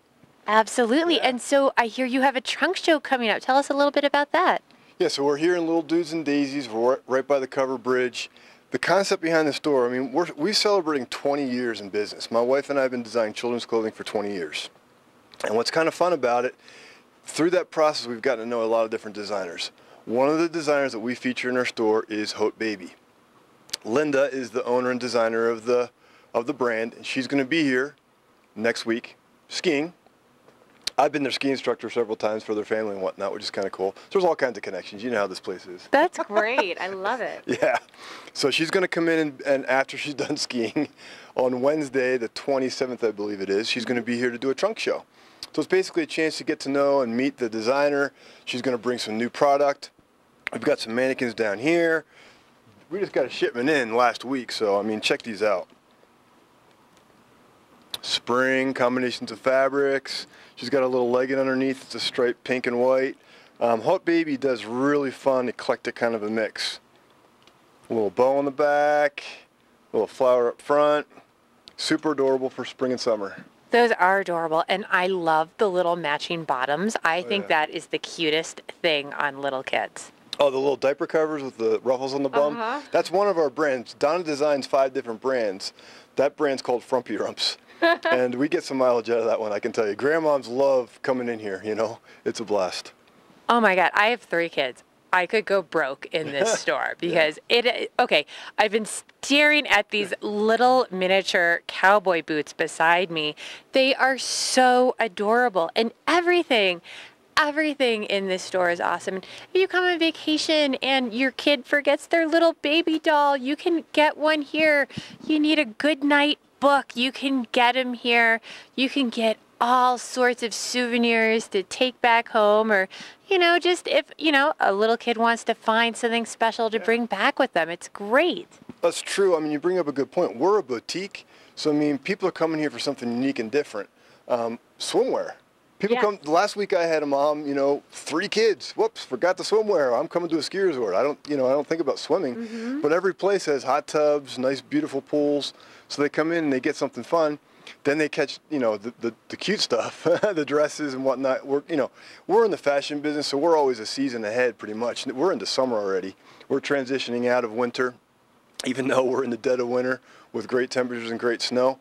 Absolutely. Yeah. And so I hear you have a trunk show coming up. Tell us a little bit about that. Yeah, so we're here in Little Dudes and Daisies. We're right by the Cover Bridge. The concept behind the store, I mean, we're celebrating 20 years in business. My wife and I have been designing children's clothing for 20 years. And what's kind of fun about it, through that process, we've gotten to know a lot of different designers. One of the designers that we feature in our store is Haute Baby. Linda is the owner and designer of the brand, and she's going to be here next week skiing. I've been their ski instructor several times for their family and whatnot, which is kind of cool. So there's all kinds of connections. You know how this place is. That's great. I love it. Yeah. So she's going to come in, and after she's done skiing on Wednesday, the 27th, I believe it is, she's going to be here to do a trunk show. So it's basically a chance to get to know and meet the designer. She's going to bring some new product. We've got some mannequins down here. We just got a shipment in last week, so I mean, check these out. Spring, combinations of fabrics. She's got a little legging underneath. It's a striped pink and white. Hot Baby does really fun, eclectic kind of a mix. A little bow on the back, a little flower up front. Super adorable for spring and summer. Those are adorable, and I love the little matching bottoms. I think that is the cutest thing on little kids. Oh, the little diaper covers with the ruffles on the bum? That's one of our brands. Donna designs 5 different brands. That brand's called Frumpy Rumps. And we get some mileage out of that one, I can tell you. Grandmoms love coming in here, you know. It's a blast. Oh my God, I have 3 kids. I could go broke in this store because I've been staring at these little miniature cowboy boots beside me. They are so adorable, and everything in this store is awesome. And if you come on vacation and your kid forgets their little baby doll, you can get one here. You need a good night book, you can get them here. You can get all sorts of souvenirs to take back home, or just if a little kid wants to find something special to bring back with them. It's great. That's true. I mean, you bring up a good point. We're a boutique, so I mean, people are coming here for something unique and different. Swimwear. People come. Last week I had a mom, 3 kids. Whoops, forgot the swimwear. I'm coming to a ski resort. I don't think about swimming, but every place has hot tubs, nice, beautiful pools. So they come in and they get something fun. Then they catch, the cute stuff, the dresses and whatnot. We're in the fashion business, so we're always a season ahead, pretty much. We're into summer already. We're transitioning out of winter, even though we're in the dead of winter with great temperatures and great snow.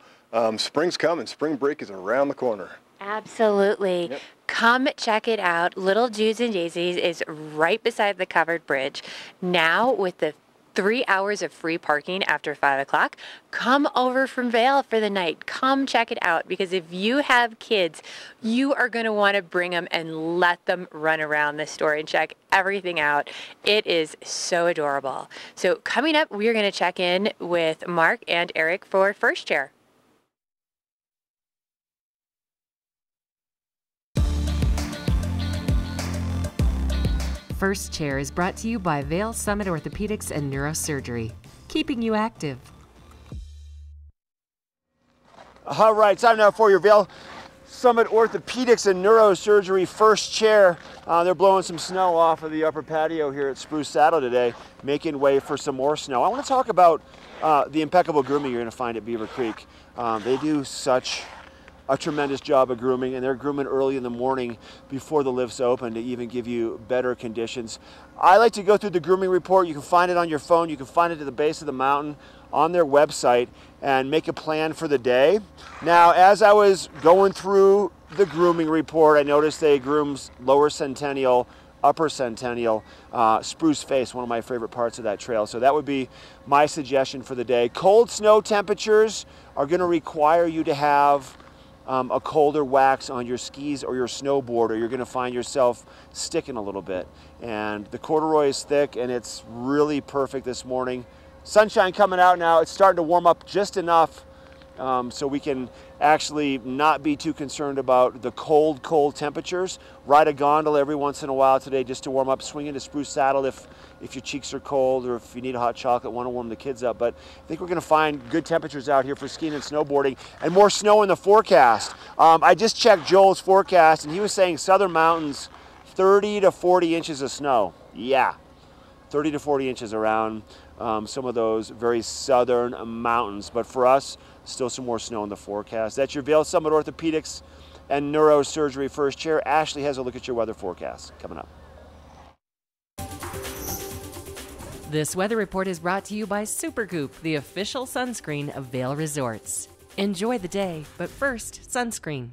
Spring's coming. Spring break is around the corner. Absolutely. Yep. Come check it out. Little Dudes and Daisies is right beside the covered bridge. Now with the 3 hours of free parking after 5 o'clock, come over from Vail for the night. Come check it out, because if you have kids, you are going to want to bring them and let them run around the store and check everything out. It is so adorable. So coming up, we are going to check in with Mark and Eric for First Chair. First Chair is brought to you by Vail Summit Orthopedics and Neurosurgery, keeping you active. All right, time now for your Vail Summit Orthopedics and Neurosurgery First Chair. They're blowing some snow off of the upper patio here at Spruce Saddle today, making way for some more snow. I want to talk about the impeccable grooming you're going to find at Beaver Creek. They do such a tremendous job of grooming, and they're grooming early in the morning before the lifts open to even give you better conditions. I like to go through the grooming report. You can find it on your phone. You can find it at the base of the mountain on their website and make a plan for the day. Now, as I was going through the grooming report, I noticed they groom Lower Centennial, Upper Centennial, Spruce Face, one of my favorite parts of that trail. So that would be my suggestion for the day. Cold snow temperatures are going to require you to have a colder wax on your skis or your snowboard, or you're going to find yourself sticking a little bit. And the corduroy is thick, and it's really perfect this morning. Sunshine coming out now. It's starting to warm up just enough so we can actually not be too concerned about the cold temperatures. Ride a gondola every once in a while today just to warm up. Swing into Spruce Saddle if your cheeks are cold, or if you need a hot chocolate, want to warm the kids up. But I think we're going to find good temperatures out here for skiing and snowboarding, and more snow in the forecast. I just checked Joel's forecast, and he was saying Southern Mountains, 30 to 40 inches of snow. Yeah, 30 to 40 inches around some of those very southern mountains. But for us, still some more snow in the forecast. That's your Vail Summit Orthopedics and Neurosurgery First Chair. Ashley has a look at your weather forecast coming up. This weather report is brought to you by Supergoop, the official sunscreen of Vail Resorts. Enjoy the day, but first, sunscreen.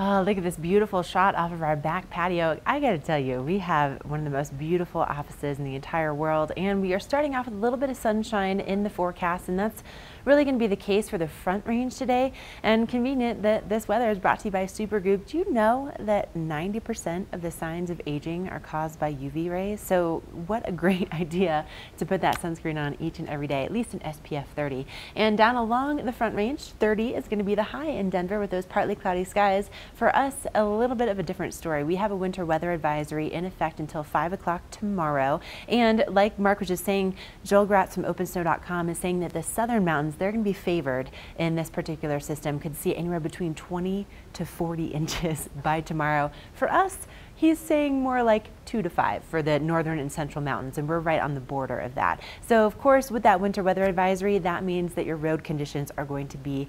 Oh, look at this beautiful shot off of our back patio. I gotta tell you, we have one of the most beautiful offices in the entire world, and we are starting off with a little bit of sunshine in the forecast, and that's really going to be the case for the Front Range today. And convenient that this weather is brought to you by Supergoop. Do you know that 90% of the signs of aging are caused by UV rays? So what a great idea to put that sunscreen on each and every day, at least an SPF 30. And down along the Front Range, 30 is going to be the high in Denver with those partly cloudy skies. For us, a little bit of a different story. We have a winter weather advisory in effect until 5 o'clock tomorrow. And like Mark was just saying, Joel Gratz from OpenSnow.com is saying that the southern mountains, they're going to be favored in this particular system. Could see anywhere between 20 to 40 inches by tomorrow. For us, he's saying more like 2 to 5 for the northern and central mountains, and we're right on the border of that. So of course, with that winter weather advisory, that means that your road conditions are going to be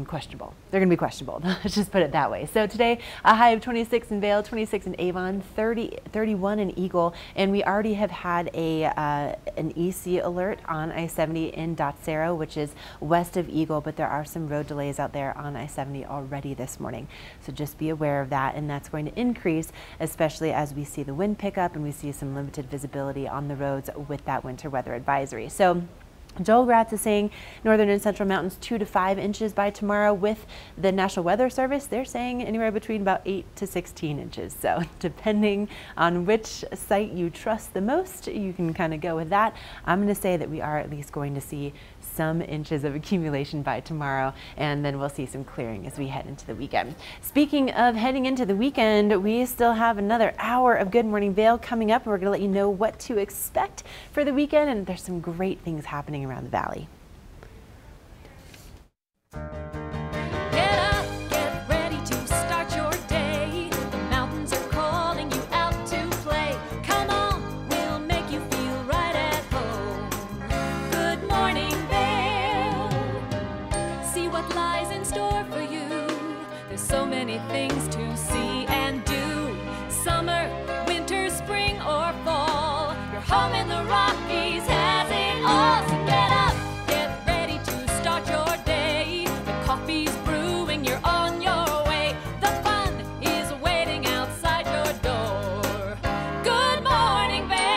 questionable. They're going to be questionable. Let's just put it that way. So today, a high of 26 in Vail, 26 in Avon, 31 in Eagle, and we already have had an EC alert on I-70 in Dotsero, which is west of Eagle, but there are some road delays out there on I-70 already this morning. So just be aware of that, and that's going to increase, especially as we see the wind pick up and we see some limited visibility on the roads with that winter weather advisory. So Joel Gratz is saying northern and central mountains 2 to 5 inches by tomorrow. With the National Weather Service, they're saying anywhere between about 8 to 16 inches. So depending on which site you trust the most, you can kind of go with that. I'm going to say that we are at least going to see some inches of accumulation by tomorrow, and then we'll see some clearing as we head into the weekend. Speaking of heading into the weekend, we still have another hour of Good Morning Vail coming up, and we're going to let you know what to expect for the weekend, and there's some great things happening around the valley. Things to see and do. Summer, winter, spring, or fall. Your home in the Rockies has it all. So get up, get ready to start your day. The coffee's brewing, you're on your way. The fun is waiting outside your door. Good morning, Vail.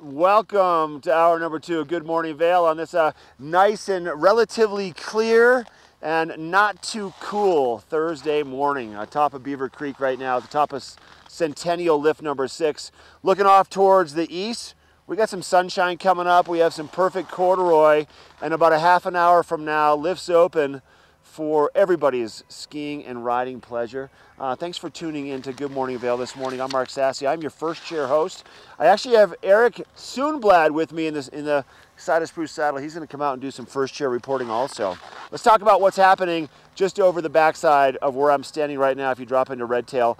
Welcome to hour number 2 of Good Morning Vail on this nice and relatively clear and not too cool Thursday morning on top of Beaver Creek right now, at the top of Centennial Lift number 6. Looking off towards the east, we got some sunshine coming up. We have some perfect corduroy, and about a half an hour from now, lifts open for everybody's skiing and riding pleasure. Thanks for tuning in to Good Morning Vail this morning. I'm Mark Sassy. I'm your first chair host. I actually have Eric Soonblad with me in the side of Spruce Saddle. He's going to come out and do some first chair reporting also. Let's talk about what's happening just over the backside of where I'm standing right now. If you drop into Redtail,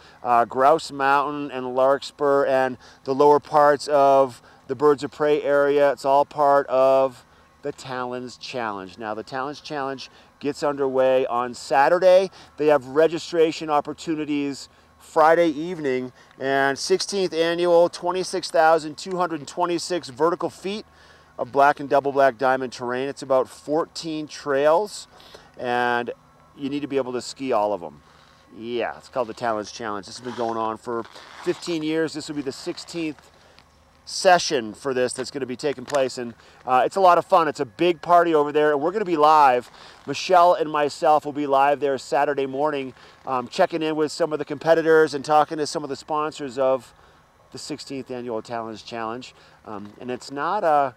Grouse Mountain and Larkspur and the lower parts of the Birds of Prey area, it's all part of the Talons Challenge. Now, the Talons Challenge gets underway on Saturday. They have registration opportunities Friday evening, and 16th annual, 26,226 vertical feet of black and double black diamond terrain. It's about 14 trails, and you need to be able to ski all of them. Yeah, it's called the Talons Challenge. This has been going on for 15 years. This will be the 16th session for this that's going to be taking place, and it's a lot of fun. It's a big party over there, and we're going to be live. Michelle and myself will be live there Saturday morning, checking in with some of the competitors and talking to some of the sponsors of the 16th annual Talons Challenge. And it's not a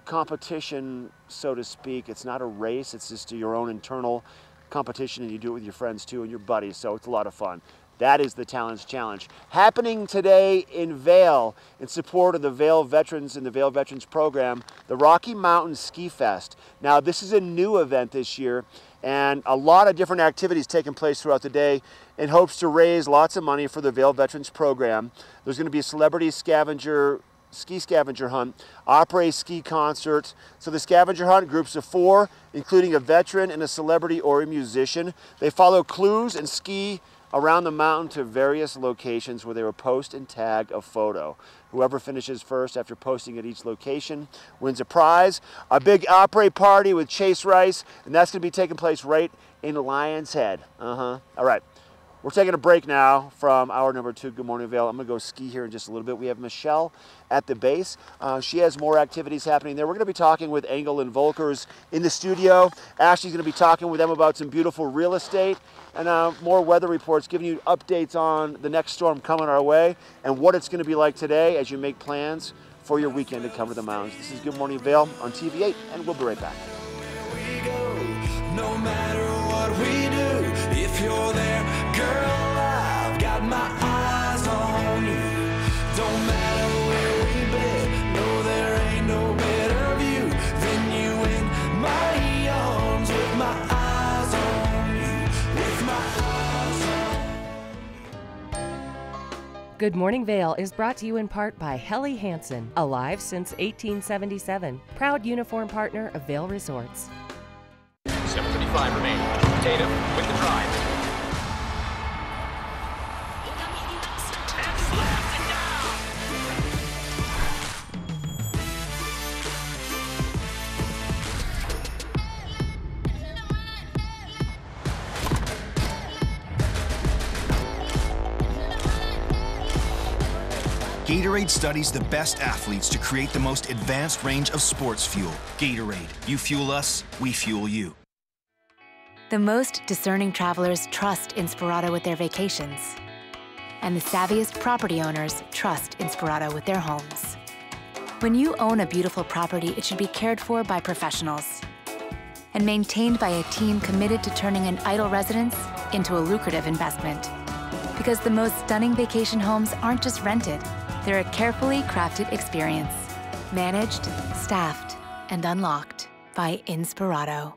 competition, so to speak. It's not a race. It's just your own internal competition, and you do it with your friends too and your buddies, so it's a lot of fun. That is the Talons Challenge. Happening today in Vail in support of the Vail Veterans and the Vail Veterans Program, the Rocky Mountain Ski Fest. Now, this is a new event this year, and a lot of different activities taking place throughout the day in hopes to raise lots of money for the Vail Veterans Program. There's going to be a celebrity ski scavenger hunt, après ski concert. So the scavenger hunt, groups of 4, including a veteran and a celebrity or a musician. They follow clues and ski around the mountain to various locations where they will post and tag a photo. Whoever finishes first after posting at each location wins a prize. A big après party with Chase Rice, and that's going to be taking place right in Lion's Head. All right. We're taking a break now from hour number 2, Good Morning Vail. I'm going to go ski here in just a little bit. We have Michelle at the base. She has more activities happening there. We're going to be talking with Engel and Volkers in the studio. Ashley's going to be talking with them about some beautiful real estate and more weather reports, giving you updates on the next storm coming our way and what it's going to be like today as you make plans for your weekend to cover the mountains. This is Good Morning Vail on TV8, and we'll be right back. No matter what we do, if you're there, girl, I've got my eyes on you. Don't matter where we've been, no, there ain't no better view than you in my arms with my eyes on you, with my eyes on. Good Morning Vail is brought to you in part by Helly Hansen, alive since 1877, proud uniform partner of Vail Resorts. 7:35 remaining. Tatum with the drive. Gatorade studies the best athletes to create the most advanced range of sports fuel. Gatorade. You fuel us, we fuel you. The most discerning travelers trust Inspirato with their vacations. And the savviest property owners trust Inspirato with their homes. When you own a beautiful property, it should be cared for by professionals and maintained by a team committed to turning an idle residence into a lucrative investment. Because the most stunning vacation homes aren't just rented, they're a carefully crafted experience. Managed, staffed, and unlocked by Inspirato.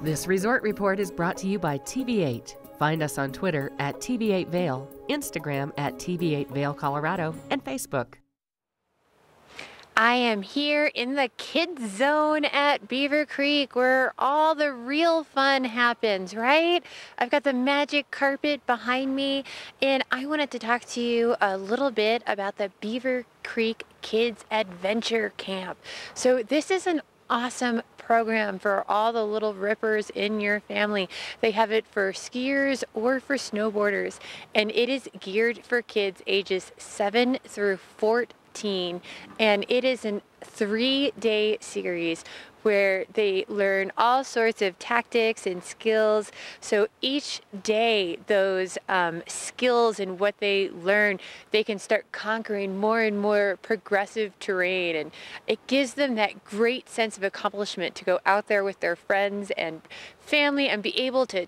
This resort report is brought to you by TV8. Find us on Twitter at TV8 Vail, Instagram at TV8 Vail Colorado, and Facebook. I am here in the kids zone at Beaver Creek where all the real fun happens, right? I've got the magic carpet behind me, and I wanted to talk to you a little bit about the Beaver Creek Kids Adventure Camp. So this is an awesome program for all the little rippers in your family. They have it for skiers or for snowboarders, and it is geared for kids ages 7 through 14, and it is a 3-day series where they learn all sorts of tactics and skills. So each day, those skills and what they learn, they can start conquering more and more progressive terrain. And it gives them that great sense of accomplishment to go out there with their friends and family and be able to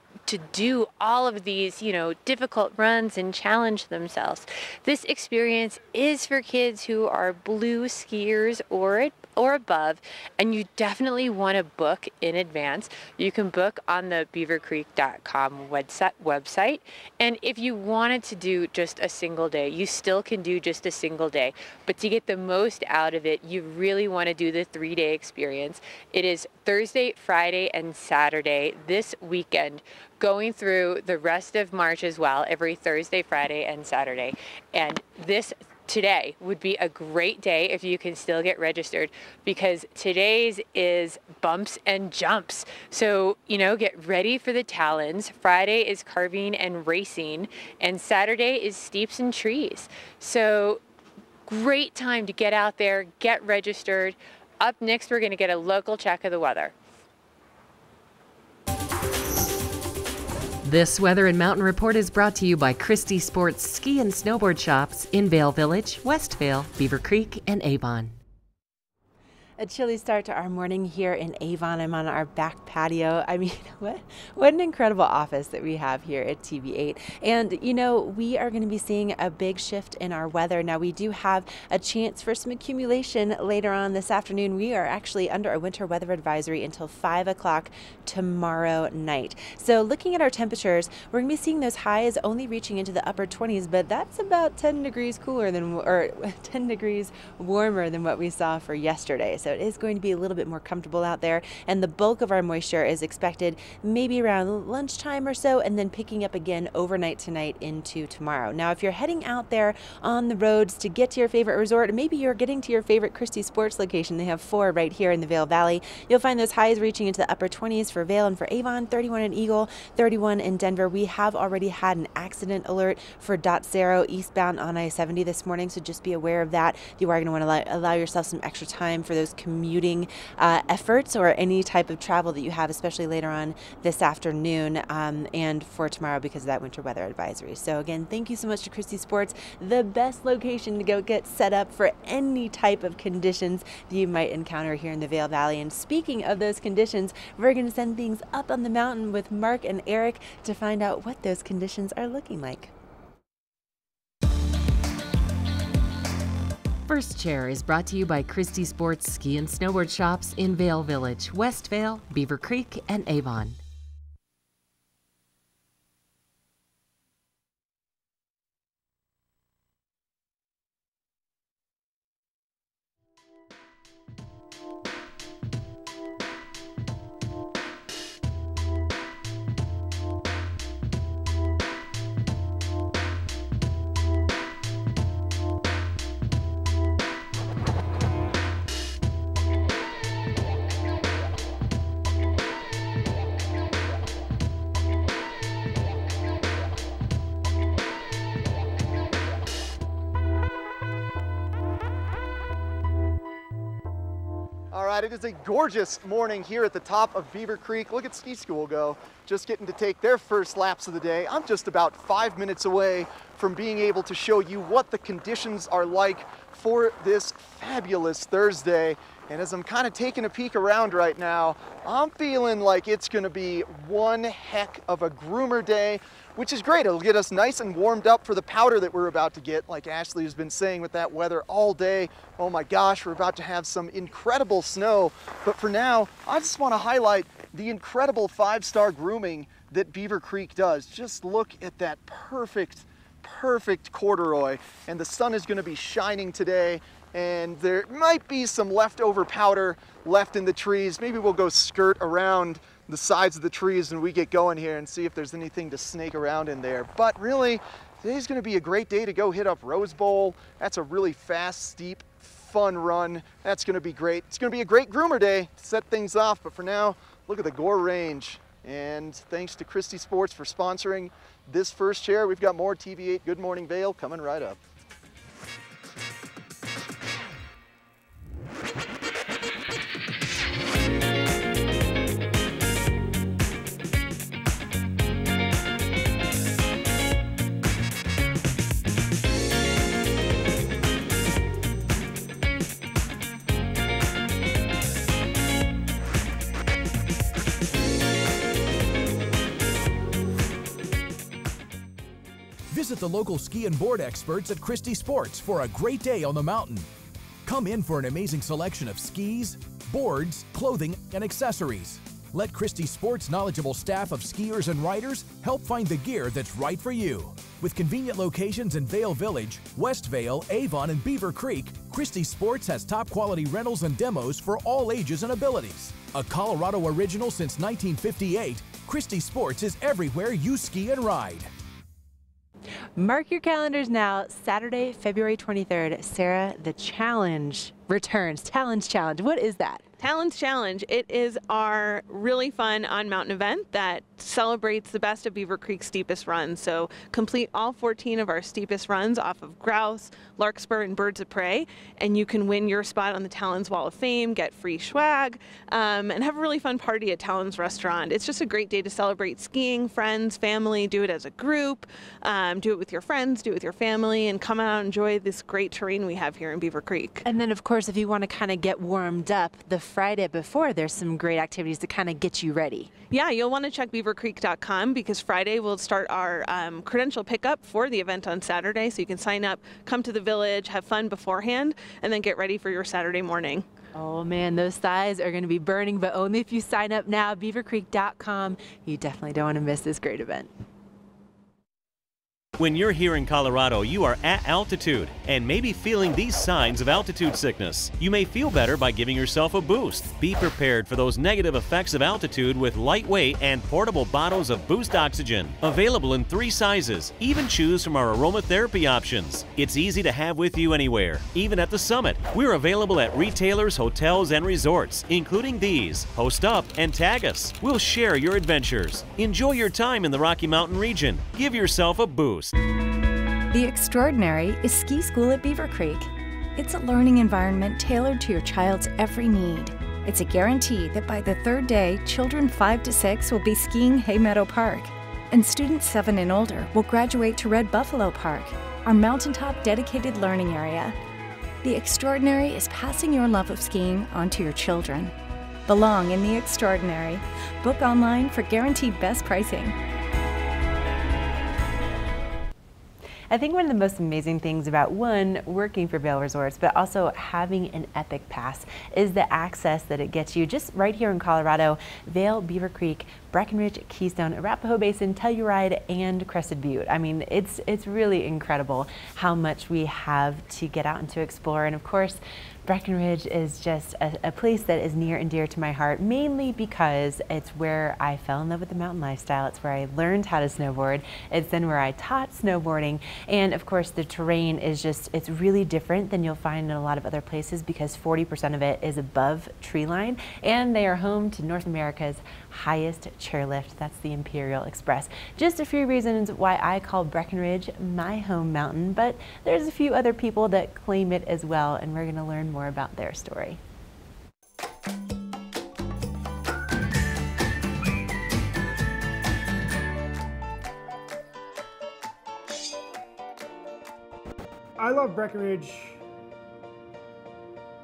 do all of these, difficult runs and challenge themselves. This experience is for kids who are blue skiers or above, and you definitely want to book in advance. You can book on the beavercreek.com website, and if you wanted to do just a single day, you still can do just a single day, but to get the most out of it, you really want to do the 3-day experience. It is Thursday, Friday, and Saturday this weekend, going through the rest of March as well, every Thursday, Friday, and Saturday. And this today would be a great day if you can still get registered, because today's is bumps and jumps. So, you know, get ready for the talons. Friday is carving and racing, and Saturday is steeps and trees. So great time to get out there, get registered. Up next, we're going to get a local check of the weather. This Weather and Mountain Report is brought to you by Christie Sports Ski and Snowboard Shops in Vale Village, Westvale, Beaver Creek, and Avon. A chilly start to our morning here in Avon. I'm on our back patio. I mean, what an incredible office that we have here at TV8. And, you know, we are going to be seeing a big shift in our weather. Now, we do have a chance for some accumulation later on this afternoon. We are actually under a winter weather advisory until 5 o'clock tomorrow night. So looking at our temperatures, we're going to be seeing those highs only reaching into the upper 20s, but that's about 10 degrees cooler than, or 10 degrees warmer than what we saw for yesterday. So it is going to be a little bit more comfortable out there, and the bulk of our moisture is expected maybe around lunchtime or so, and then picking up again overnight tonight into tomorrow. Now, if you're heading out there on the roads to get to your favorite resort, or maybe you're getting to your favorite Christie Sports location, they have 4 right here in the Vail Valley, you'll find those highs reaching into the upper 20s for Vail and for Avon, 31 in Eagle, 31 in Denver. We have already had an accident alert for .0 eastbound on I-70 this morning, so just be aware of that. You are going to want to allow yourself some extra time for those commuting efforts or any type of travel that you have, especially later on this afternoon and for tomorrow because of that winter weather advisory. So again, thank you so much to Christie Sports, the best location to go get set up for any type of conditions that you might encounter here in the Vail Valley. And speaking of those conditions, we're going to send things up on the mountain with Mark and Eric to find out what those conditions are looking like. First Chair is brought to you by Christie Sports Ski and Snowboard Shops in Vale Village, Westvale, Beaver Creek, and Avon. All right, it is a gorgeous morning here at the top of Beaver Creek. Look at ski school go, just getting to take their first laps of the day. I'm just about 5 minutes away from being able to show you what the conditions are like for this fabulous Thursday. And as I'm kind of taking a peek around right now, I'm feeling like it's gonna be one heck of a groomer day, which is great. It'll get us nice and warmed up for the powder that we're about to get, like Ashley has been saying with that weather all day. Oh my gosh, we're about to have some incredible snow. But for now, I just want to highlight the incredible 5-star grooming that Beaver Creek does. Just look at that perfect corduroy, and the sun is going to be shining today, and there might be some leftover powder left in the trees. Maybe we'll go skirt around the sides of the trees when we get going here and see if there's anything to snake around in there. But really, today's going to be a great day to go hit up Rose Bowl. That's a really fast, steep, fun run. That's going to be great. It's going to be a great groomer day to set things off. But for now, look at the Gore Range. And thanks to Christie Sports for sponsoring this first chair. We've got more TV8 Good Morning Vail coming right up. Visit the local ski and board experts at Christie Sports for a great day on the mountain. Come in for an amazing selection of skis, boards, clothing, and accessories. Let Christie Sports' knowledgeable staff of skiers and riders help find the gear that's right for you. With convenient locations in Vail Village, Westvale, Avon, and Beaver Creek, Christie Sports has top quality rentals and demos for all ages and abilities. A Colorado original since 1958, Christie Sports is everywhere you ski and ride. Mark your calendars now, Saturday, February 23rd. Sarah, the challenge returns. Talons Challenge. What is that? Talons Challenge. It is our really fun on-mountain event that celebrates the best of Beaver Creek's steepest runs. So complete all 14 of our steepest runs off of grouse, larkspur, and birds of prey, and you can win your spot on the Talons Wall of Fame, get free swag, and have a really fun party at Talons Restaurant. It's just a great day to celebrate skiing, friends, family, do it as a group, do it with your friends, do it with your family, and come out and enjoy this great terrain we have here in Beaver Creek. And then, of course, if you want to kind of get warmed up, the Friday before, there's some great activities to kind of get you ready. Yeah, you'll want to check beavercreek.com because Friday we'll start our credential pickup for the event on Saturday. So you can sign up, come to the village, have fun beforehand, and then get ready for your Saturday morning. Oh man, those thighs are going to be burning, but only if you sign up now, beavercreek.com. You definitely don't want to miss this great event. When you're here in Colorado, you are at altitude and maybe feeling these signs of altitude sickness. You may feel better by giving yourself a boost. Be prepared for those negative effects of altitude with lightweight and portable bottles of Boost Oxygen. Available in 3 sizes. Even choose from our aromatherapy options. It's easy to have with you anywhere, even at the summit. We're available at retailers, hotels, and resorts, including these. Post up and tag us. We'll share your adventures. Enjoy your time in the Rocky Mountain region. Give yourself a boost. The Extraordinary is ski school at Beaver Creek. It's a learning environment tailored to your child's every need. It's a guarantee that by the 3rd day, children 5 to 6 will be skiing Hay Meadow Park, and students 7 and older will graduate to Red Buffalo Park, our mountaintop dedicated learning area. The Extraordinary is passing your love of skiing onto your children. Belong in the Extraordinary. Book online for guaranteed best pricing. I think one of the most amazing things about, one, working for Vail Resorts, but also having an Epic Pass is the access that it gets you just right here in Colorado. Vail, Beaver Creek, Breckenridge, Keystone, Arapahoe Basin, Telluride, and Crested Butte. I mean, it's really incredible how much we have to get out and to explore. And of course, Breckenridge is just a place that is near and dear to my heart, mainly because it's where I fell in love with the mountain lifestyle. It's where I learned how to snowboard. It's then where I taught snowboarding. And of course, the terrain is just, it's really different than you'll find in a lot of other places because 40% of it is above tree line. And they are home to North America's highest chairlift. That's the Imperial Express. Just a few reasons why I call Breckenridge my home mountain, but there's a few other people that claim it as well, and we're going to learn more about their story. I love Breckenridge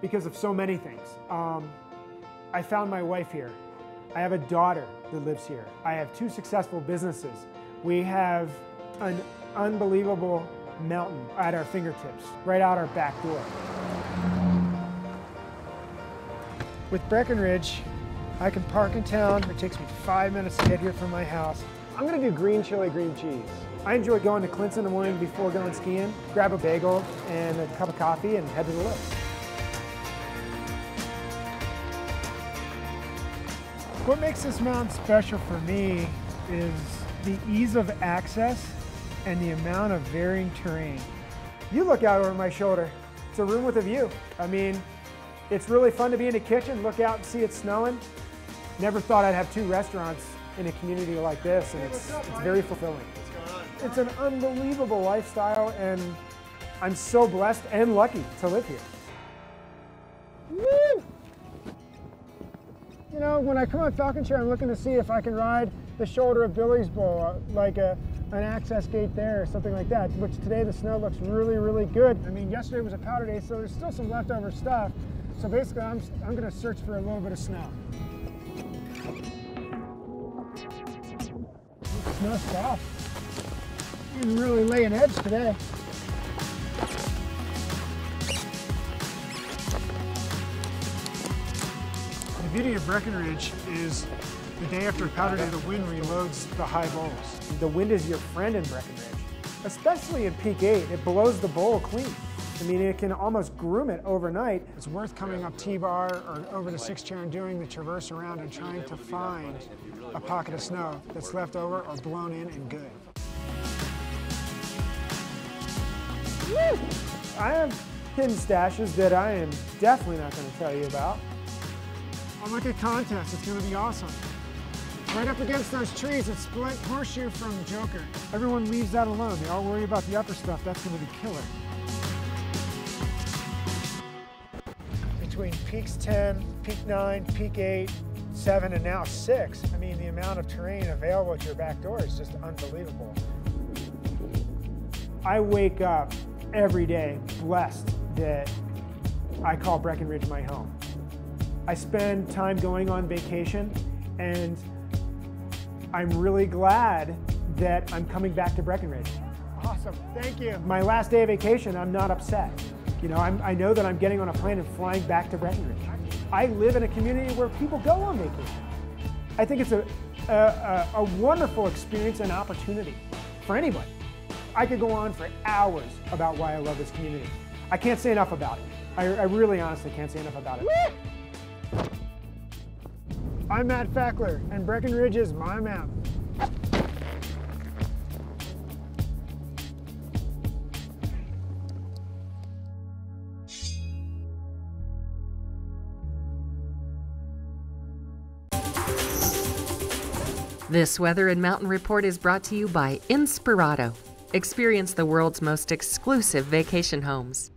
because of so many things. I found my wife here. I have a daughter that lives here. I have 2 successful businesses. We have an unbelievable mountain at our fingertips, right out our back door. With Breckenridge, I can park in town. It takes me 5 minutes to get here from my house. I'm gonna do green chili green cheese. I enjoy going to Clint's in the morning before going skiing, grab a bagel and a cup of coffee and head to the lift. What makes this mountain special for me is the ease of access and the amount of varying terrain. You look out over my shoulder, it's a room with a view. I mean, it's really fun to be in the kitchen, look out and see it snowing. Never thought I'd have 2 restaurants in a community like this, and it's very fulfilling. It's an unbelievable lifestyle, and I'm so blessed and lucky to live here. Woo! You know, when I come on Falcon Chair, I'm looking to see if I can ride the shoulder of Billy's Bowl, like an access gate there or something like that, which today the snow looks really, really good. I mean, yesterday was a powder day, so there's still some leftover stuff. So basically, I'm going to search for a little bit of snow. Snow's soft. You can really lay an edge today. The beauty of Breckenridge is the day after powder day, the wind reloads the high bowls. The wind is your friend in Breckenridge, especially in Peak 8. It blows the bowl clean. I mean, it can almost groom it overnight. It's worth coming up T-bar or over to 6 Chair and doing the traverse around and trying to find a pocket of snow that's left over or blown in and good. I have hidden stashes that I am definitely not going to tell you about. I'll look at contests. It's going to be awesome. Right up against those trees, it's split horseshoe from Joker. Everyone leaves that alone. They all worry about the upper stuff. That's going to be killer. Between peaks 10, peak 9, peak 8, 7, and now 6, I mean, the amount of terrain available at your back door is just unbelievable. I wake up every day blessed that I call Breckenridge my home. I spend time going on vacation, and I'm really glad that I'm coming back to Breckenridge. Awesome, thank you. My last day of vacation, I'm not upset. You know, I know that I'm getting on a plane and flying back to Breckenridge. I live in a community where people go on vacation. I think it's a wonderful experience and opportunity for anybody. I could go on for hours about why I love this community. I can't say enough about it. I really honestly can't say enough about it. Woo! I'm Matt Fackler, and Breckenridge is my map. This Weather and Mountain Report is brought to you by Inspirato. Experience the world's most exclusive vacation homes.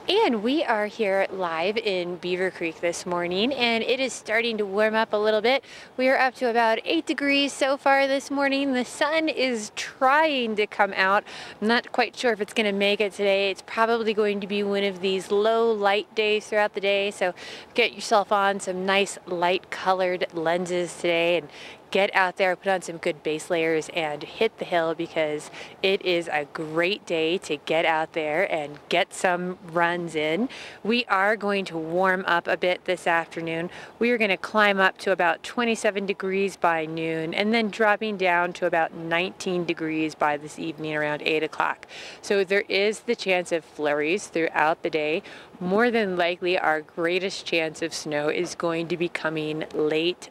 And we are here live in Beaver Creek this morning, and it is starting to warm up a little bit. We are up to about 8 degrees so far this morning. The sun is trying to come out. I'm not quite sure if it's going to make it today. It's probably going to be one of these low light days throughout the day, so get yourself on some nice light colored lenses today and get out there, put on some good base layers, and hit the hill, because it is a great day to get out there and get some runs in. We are going to warm up a bit this afternoon. We are going to climb up to about 27 degrees by noon, and then dropping down to about 19 degrees by this evening around 8 o'clock. So there is the chance of flurries throughout the day. More than likely, our greatest chance of snow is going to be coming late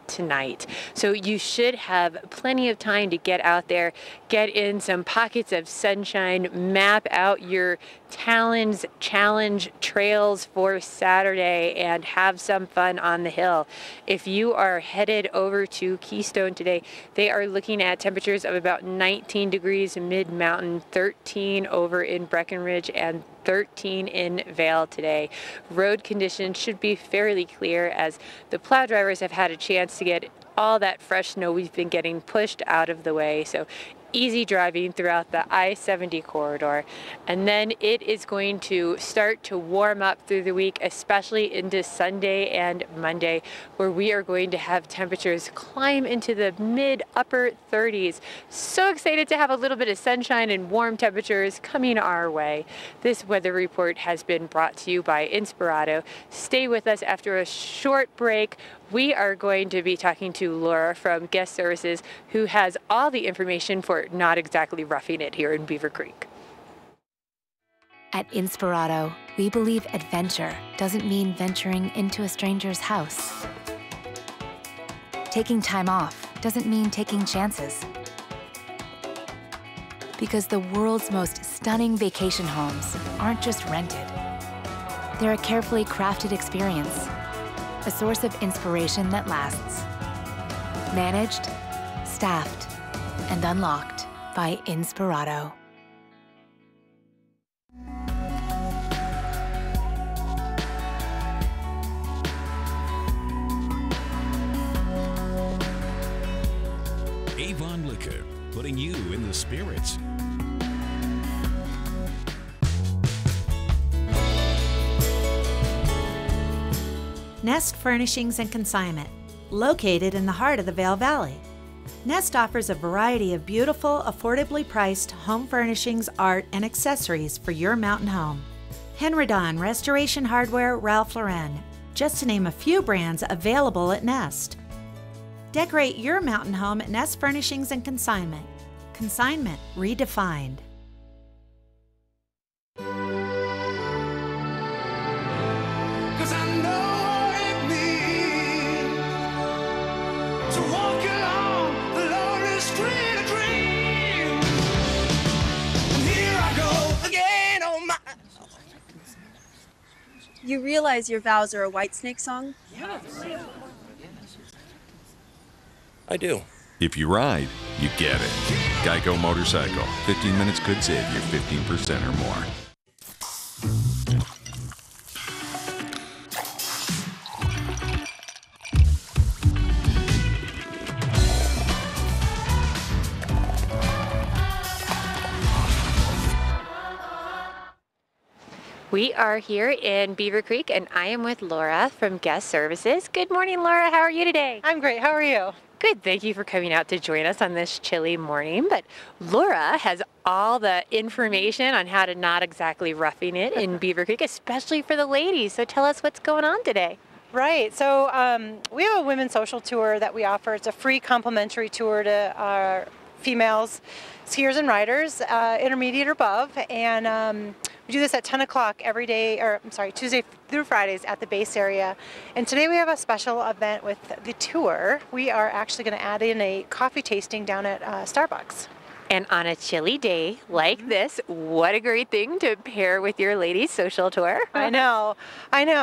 tonight. So you should have plenty of time to get out there, get in some pockets of sunshine, map out your challenge trails for Saturday, and have some fun on the hill. If you are headed over to Keystone today, they are looking at temperatures of about 19 degrees mid-mountain, 13 over in Breckenridge, and 13 in Vail today. Road conditions should be fairly clear, as the plow drivers have had a chance to get all that fresh snow we've been getting pushed out of the way. So easy driving throughout the I-70 corridor. And then it is going to start to warm up through the week, especially into Sunday and Monday, where we are going to have temperatures climb into the mid-upper 30s. So excited to have a little bit of sunshine and warm temperatures coming our way. This weather report has been brought to you by Inspirato. Stay with us after a short break. We are going to be talking to Laura from Guest Services, who has all the information for not exactly roughing it here in Beaver Creek. At Inspirato, we believe adventure doesn't mean venturing into a stranger's house. Taking time off doesn't mean taking chances. Because the world's most stunning vacation homes aren't just rented. They're a carefully crafted experience, a source of inspiration that lasts. Managed, staffed, and unlocked by Inspirato. Avon Liquor, putting you in the spirits. Nest Furnishings and Consignment, located in the heart of the Vail Valley. Nest offers a variety of beautiful, affordably priced home furnishings, art, and accessories for your mountain home. Henredon, Restoration Hardware, Ralph Lauren, just to name a few brands available at Nest. Decorate your mountain home at Nest Furnishings and Consignment. Consignment redefined. Cause I know what it means to walk along the lonely street of dreams. And here I go You realize your vows are a Whitesnake song? I do. If you ride, you get it. Geico Motorcycle. 15 minutes could save you 15% or more. We are here in Beaver Creek, and I am with Laura from Guest Services. Good morning, Laura. How are you today? I'm great. How are you? Good. Thank you for coming out to join us on this chilly morning. But Laura has all the information on how to not exactly roughing it in Beaver Creek, especially for the ladies. So tell us what's going on today. Right. So we have a women's social tour that we offer. It's a free complimentary tour to our females, skiers and riders, intermediate or above. And we do this at 10 o'clock every day, or I'm sorry, Tuesday through Fridays at the base area. And today we have a special event with the tour. We are actually going to add in a coffee tasting down at Starbucks. And on a chilly day like this, what a great thing to pair with your ladies' social tour. I know.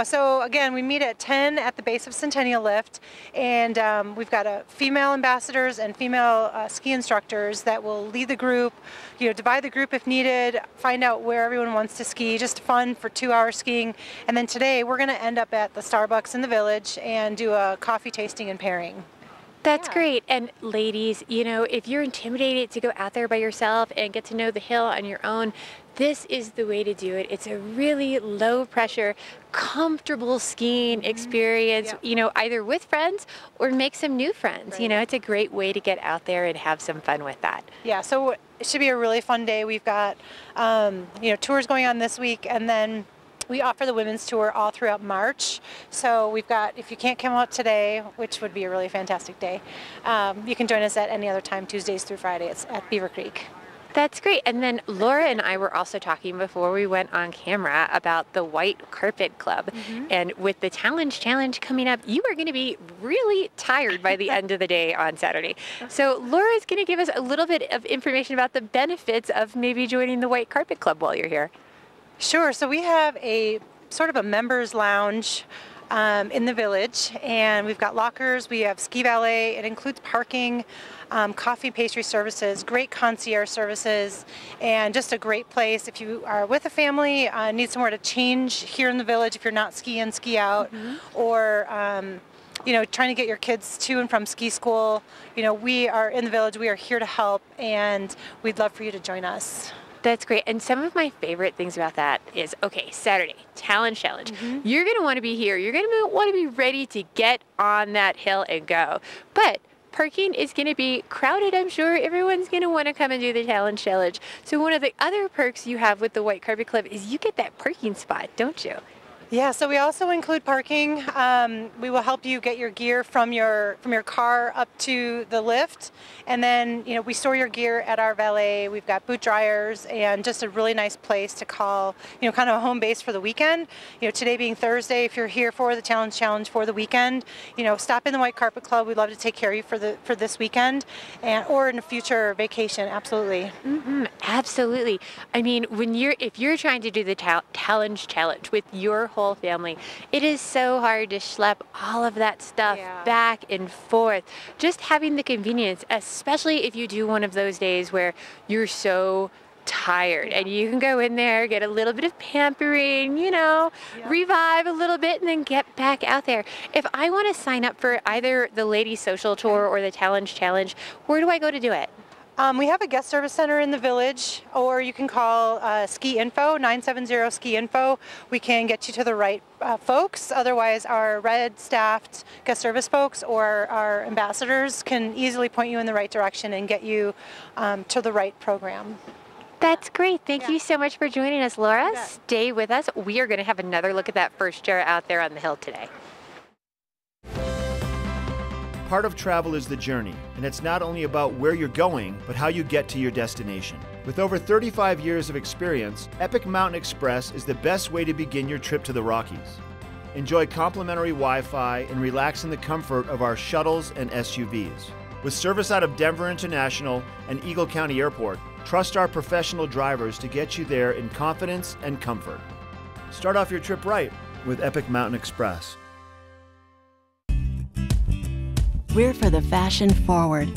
So again, we meet at 10 at the base of Centennial Lift, and we've got female ambassadors and female ski instructors that will lead the group, divide the group if needed, find out where everyone wants to ski, just fun for 2-hour skiing. And then today we're going to end up at the Starbucks in the village and do a coffee tasting and pairing. That's great. And ladies, if you're intimidated to go out there by yourself and get to know the hill on your own, this is the way to do it. It's a really low pressure, comfortable skiing experience, either with friends or make some new friends. Right. It's a great way to get out there and have some fun with that. Yeah, so it should be a really fun day. We've got, tours going on this week, and then we offer the women's tour all throughout March. So we've got, if you can't come out today, which would be a really fantastic day, you can join us at any other time, Tuesdays through Fridays at Beaver Creek. That's great. And then Laura and I were also talking before we went on camera about the White Carpet Club. And with the Challenge coming up, you are going to be really tired by the end of the day on Saturday. So Laura is going to give us a little bit of information about the benefits of maybe joining the White Carpet Club while you're here. Sure. So we have a sort of a members lounge in the village, and we've got lockers, we have ski valet, it includes parking, coffee pastry services, great concierge services, and just a great place if you are with a family, need somewhere to change here in the village if you're not ski in, ski out, or trying to get your kids to and from ski school. We are in the village, we are here to help, and we'd love for you to join us. That's great. And some of my favorite things about that is, okay, Saturday, Challenge. You're going to want to be here. You're going to want to be ready to get on that hill and go. But parking is going to be crowded, I'm sure. Everyone's going to want to come and do the Challenge. So one of the other perks you have with the White Carpet Club is you get that parking spot, don't you? Yeah, so we also include parking. We will help you get your gear from your car up to the lift, and then we store your gear at our valet. We've got boot dryers and just a really nice place to call, kind of a home base for the weekend. Today being Thursday, if you're here for the Challenge for the weekend, stop in the White Carpet Club. We'd love to take care of you for this weekend, or in a future vacation. Absolutely. Absolutely. I mean, if you're trying to do the Challenge with your whole family, it is so hard to schlep all of that stuff back and forth. Just having the convenience, especially if you do one of those days where you're so tired and you can go in there, get a little bit of pampering, revive a little bit, and then get back out there. If I want to sign up for either the Ladies Social Tour or the Challenge, where do I go to do it? We have a guest service center in the village, or you can call Ski Info, 970 Ski Info. We can get you to the right folks. Otherwise, our red staffed guest service folks or our ambassadors can easily point you in the right direction and get you to the right program. That's great. Thank you so much for joining us, Laura. Stay with us. We are going to have another look at that first chair out there on the hill today. Part of travel is the journey, and it's not only about where you're going, but how you get to your destination. With over 35 years of experience, Epic Mountain Express is the best way to begin your trip to the Rockies. Enjoy complimentary Wi-Fi and relax in the comfort of our shuttles and SUVs. With service out of Denver International and Eagle County Airport, trust our professional drivers to get you there in confidence and comfort. Start off your trip right with Epic Mountain Express. We're for the fashion forward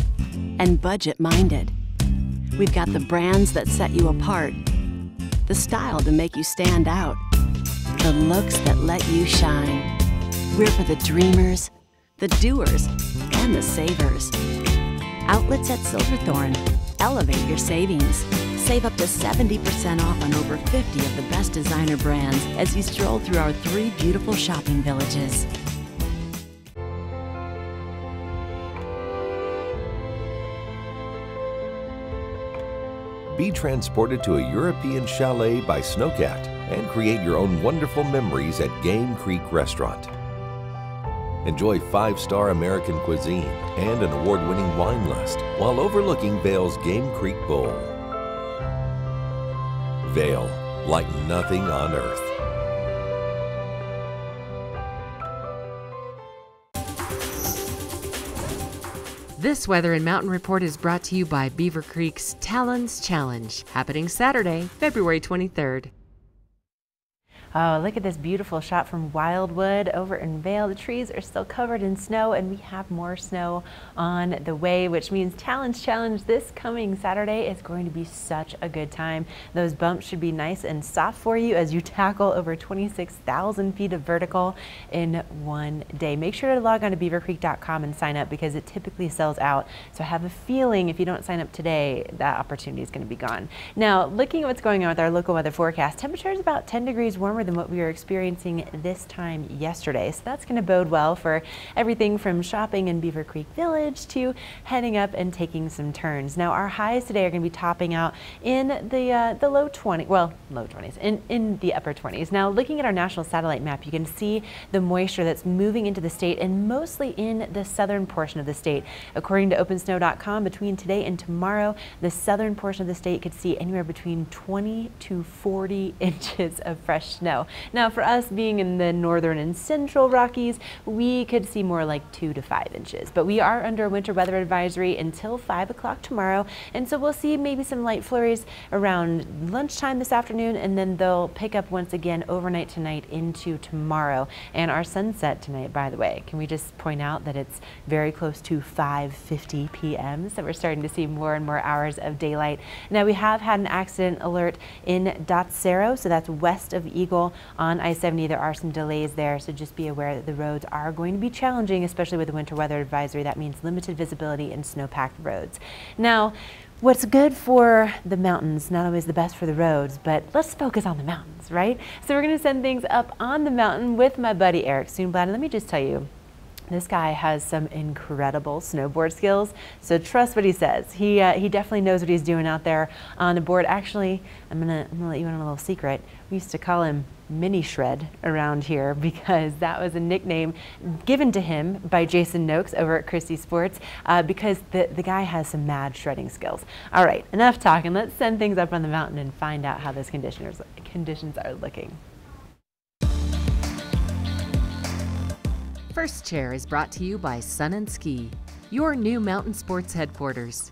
and budget minded. We've got the brands that set you apart, the style to make you stand out, the looks that let you shine. We're for the dreamers, the doers, and the savers. Outlets at Silverthorne. Elevate your savings. Save up to 70% off on over 50 of the best designer brands as you stroll through our 3 beautiful shopping villages. Be transported to a European chalet by Snowcat and create your own wonderful memories at Game Creek Restaurant. Enjoy 5-star American cuisine and an award-winning wine list while overlooking Vail's Game Creek Bowl. Vail, like nothing on earth. This Weather and Mountain Report is brought to you by Beaver Creek's Talons Challenge, happening Saturday, February 23rd. Oh, look at this beautiful shot from Wildwood over in Vail. The trees are still covered in snow, and we have more snow on the way, which means Talons Challenge this coming Saturday is going to be such a good time. Those bumps should be nice and soft for you as you tackle over 26,000 feet of vertical in one day. Make sure to log on to beavercreek.com and sign up because it typically sells out. So I have a feeling if you don't sign up today, that opportunity is going to be gone. Now, looking at what's going on with our local weather forecast, temperature is about 10 degrees warmer than what we were experiencing this time yesterday. So that's going to bode well for everything from shopping in Beaver Creek Village to heading up and taking some turns. Now our highs today are going to be topping out in the low 20s, well, low 20s, in the upper 20s. Now looking at our national satellite map, you can see the moisture that's moving into the state and mostly in the southern portion of the state. According to OpenSnow.com, between today and tomorrow, the southern portion of the state could see anywhere between 20 to 40 inches of fresh snow. Now for us being in the northern and central Rockies, we could see more like 2 to 5 inches. But we are under a winter weather advisory until 5 o'clock tomorrow, and so we'll see maybe some light flurries around lunchtime this afternoon, and then they'll pick up once again overnight tonight into tomorrow. And our sunset tonight, by the way, can we just point out that it's very close to 5:50 p.m., so we're starting to see more and more hours of daylight. Now we have had an accident alert in Dotsero, so that's west of Eagle on I-70. There are some delays there, so just be aware that the roads are going to be challenging, especially with the winter weather advisory. That means limited visibility and snow-packed roads. Now, what's good for the mountains, not always the best for the roads, but let's focus on the mountains, right? So we're going to send things up on the mountain with my buddy Eric Soonblad, and let me just tell you, this guy has some incredible snowboard skills, so trust what he says. He definitely knows what he's doing out there on the board. Actually, I'm gonna let you in on a little secret. We used to call him Mini Shred around here because that was a nickname given to him by Jason Noakes over at Christie Sports because the guy has some mad shredding skills. All right, enough talking. Let's send things up on the mountain and find out how those conditions are looking. First Chair is brought to you by Sun and Ski, your new mountain sports headquarters.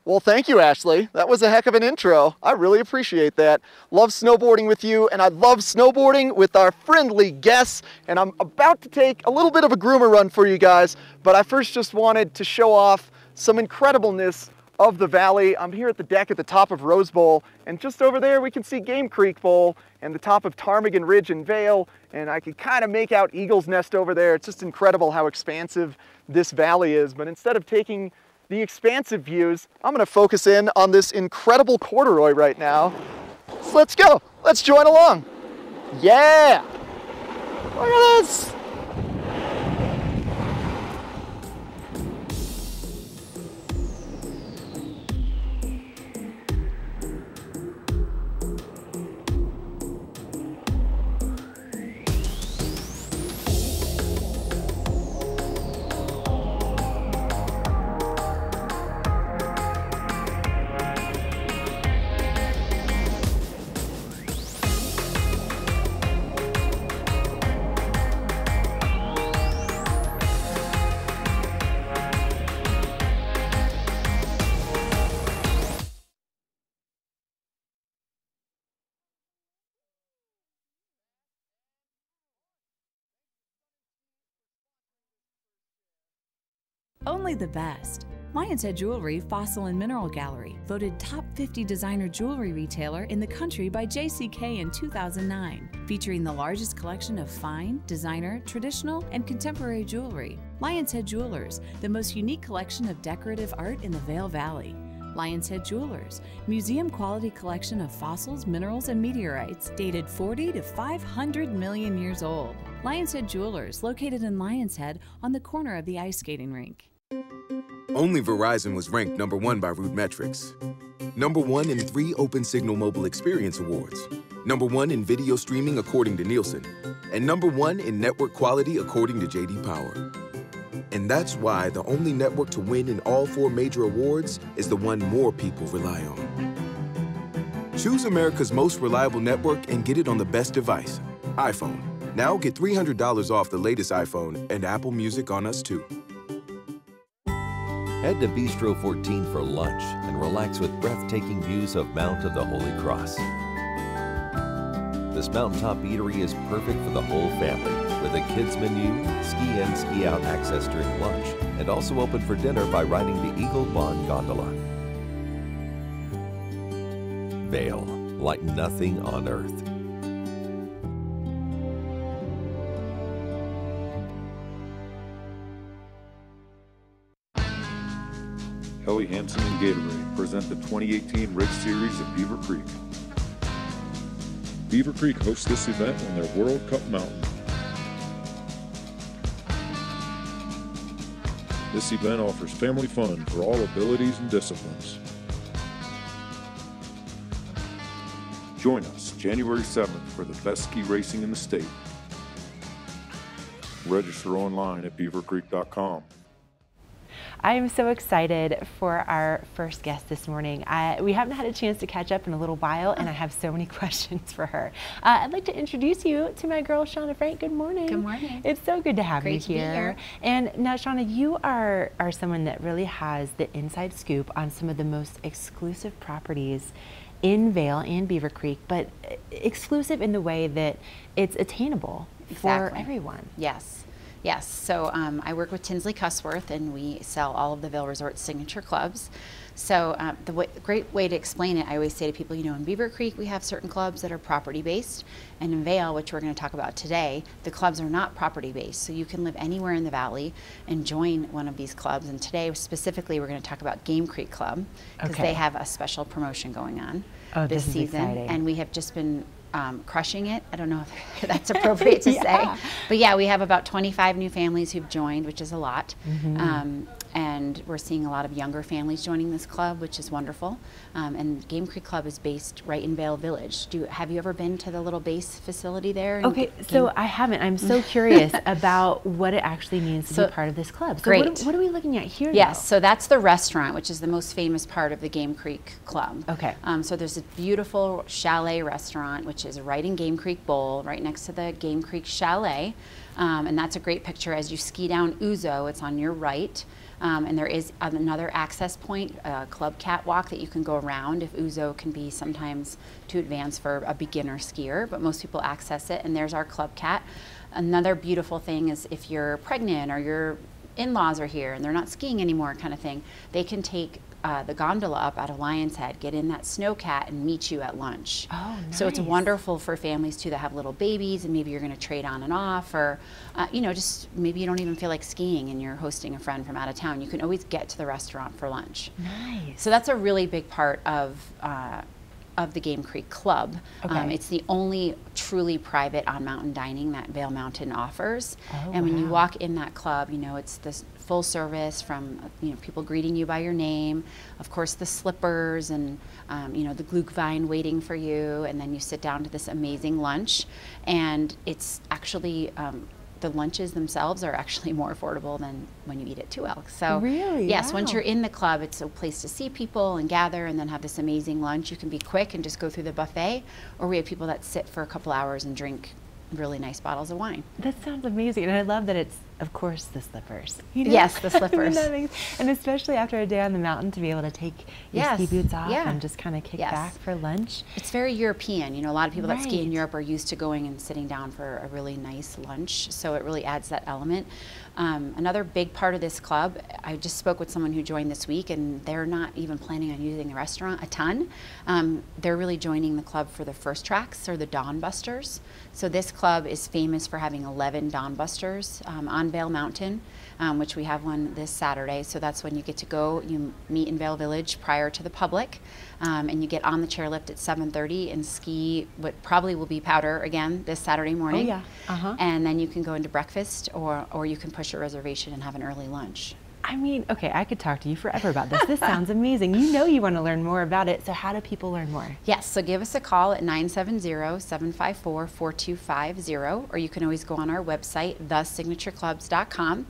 Well, thank you, Ashley. That was a heck of an intro. I really appreciate that. Love snowboarding with you, and I love snowboarding with our friendly guests. And I'm about to take a little bit of a groomer run for you guys, but I first just wanted to show off some incredibleness of the valley. I'm here at the deck at the top of Rose Bowl, and just over there we can see Game Creek Bowl and the top of Ptarmigan Ridge and Vail, and I can kind of make out Eagle's Nest over there. It's just incredible how expansive this valley is. But instead of taking the expansive views, I'm gonna focus in on this incredible corduroy right now. So let's go, let's join along. Yeah, look at this. Only the best. Lion's Head Jewelry Fossil and Mineral Gallery, voted top 50 designer jewelry retailer in the country by JCK in 2009, featuring the largest collection of fine, designer, traditional, and contemporary jewelry. Lion's Head Jewelers, the most unique collection of decorative art in the Vail Valley. Lion's Head Jewelers, museum-quality collection of fossils, minerals, and meteorites dated 40 to 500 million years old. Lion's Head Jewelers, located in Lion's Head on the corner of the ice skating rink. Only Verizon was ranked #1 by RootMetrics. #1 in 3 Open Signal Mobile Experience Awards. #1 in video streaming according to Nielsen. And #1 in network quality according to J.D. Power. And that's why the only network to win in all 4 major awards is the one more people rely on. Choose America's most reliable network and get it on the best device, iPhone. Now get $300 off the latest iPhone and Apple Music on us too. Head to Bistro 14 for lunch and relax with breathtaking views of Mount of the Holy Cross. This mountaintop eatery is perfect for the whole family with a kids menu, ski in, ski out access during lunch, and also open for dinner by riding the Eagle Bond Gondola. Vail, like nothing on earth. Helly Hansen and Gatorade present the 2018 Race Series at Beaver Creek. Beaver Creek hosts this event on their World Cup mountain. This event offers family fun for all abilities and disciplines. Join us January 7th for the best ski racing in the state. Register online at beavercreek.com. I am so excited for our first guest this morning. We haven't had a chance to catch up in a little while, and I have so many questions for her. I'd like to introduce you to my girl, Shauna Frank. Good morning. Good morning. It's so good to have you Great to be here. And now, Shauna, you are someone that really has the inside scoop on some of the most exclusive properties in Vail and Beaver Creek, but exclusive in the way that it's attainable for everyone. Yes. Yes, so I work with Tinsley Cusworth, and we sell all of the Vail Resort's signature clubs. So great way to explain it, I always say to people, you know, in Beaver Creek we have certain clubs that are property-based, and in Vail, which we're going to talk about today, the clubs are not property-based. So you can live anywhere in the valley and join one of these clubs. And today, specifically, we're going to talk about Game Creek Club, because they have a special promotion going on this season. Exciting. And we have just been crushing it. I don't know if that's appropriate to say, but yeah, we have about 25 new families who've joined, which is a lot. And we're seeing a lot of younger families joining this club, which is wonderful. And Game Creek Club is based right in Vail Village. Have you ever been to the little base facility there? Okay, so I haven't. I'm so curious about what it actually means to be part of this club. So Great. What are we looking at here? Yes, so that's the restaurant, which is the most famous part of the Game Creek Club. Okay. So there's a beautiful chalet restaurant, which is right in Game Creek Bowl, right next to the Game Creek Chalet. And that's a great picture as you ski down Ouzo. It's on your right. And there is another access point, a club catwalk that you can go around if Ouzo can be sometimes too advanced for a beginner skier, but most people access it, and there's our club cat. Another beautiful thing is if you're pregnant or your in-laws are here and they're not skiing anymore kind of thing, they can take the gondola up out of Lion's Head, get in that snowcat, and meet you at lunch. Oh, nice. So it's wonderful for families too that have little babies, and maybe you're going to trade on and off, or you know, just maybe you don't even feel like skiing and you're hosting a friend from out of town. You can always get to the restaurant for lunch. Nice. So that's a really big part of the Game Creek Club. Okay. It's the only truly private on-mountain dining that Vail Mountain offers. Oh, and when you wow. walk in that club, you know, it's this full service from, you know, people greeting you by your name, of course the slippers and, you know, the Glühwein waiting for you, and then you sit down to this amazing lunch. And it's actually, the lunches themselves are actually more affordable than when you eat at 2 Elks. So really? yes, Wow. once you're in the club, it's a place to see people and gather and then have this amazing lunch. You can be quick and just go through the buffet, or we have people that sit for a couple hours and drink really nice bottles of wine. That sounds amazing, and I love that it's of course, the slippers. Yes, the slippers. And especially after a day on the mountain, to be able to take your ski boots off and just kind of kick back for lunch. It's very European. You know, a lot of people that ski in Europe are used to going and sitting down for a really nice lunch, so it really adds that element. Another big part of this club, I just spoke with someone who joined this week, and they're not even planning on using the restaurant a ton. They're really joining the club for the first tracks, or the Dawn Busters. So this club is famous for having 11 Dawn Busters on Vail Mountain, which we have one this Saturday. So that's when you get to go, you meet in Vail Village prior to the public, and you get on the chairlift at 7:30 and ski what probably will be powder again this Saturday morning. Oh yeah. And then you can go into breakfast, or you can push a reservation and have an early lunch. I mean, okay, I could talk to you forever about this. This sounds amazing. You know you want to learn more about it, so how do people learn more? Yes, so give us a call at 970-754-4250, or you can always go on our website, thesignatureclubs.com.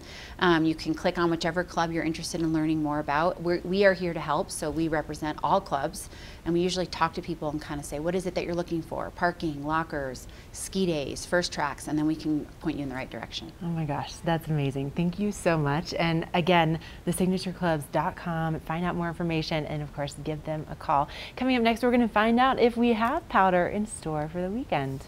You can click on whichever club you're interested in learning more about. We are here to help, so we represent all clubs, and we usually talk to people and kind of say, what is it that you're looking for? Parking, lockers, ski days, first tracks, and then we can point you in the right direction. Oh my gosh, that's amazing. Thank you so much. And again, thesignatureclubs.com, find out more information, and of course give them a call. Coming up next, we're going to find out if we have powder in store for the weekend.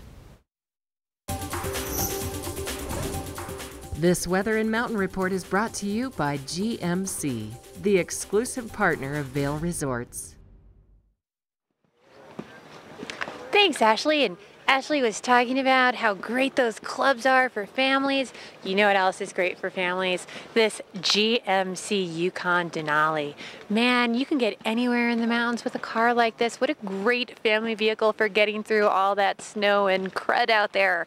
This Weather and Mountain Report is brought to you by GMC, the exclusive partner of Vail Resorts. Thanks, Ashley. And Ashley was talking about how great those clubs are for families. You know what else is great for families? This GMC Yukon Denali. Man, you can get anywhere in the mountains with a car like this. What a great family vehicle for getting through all that snow and crud out there.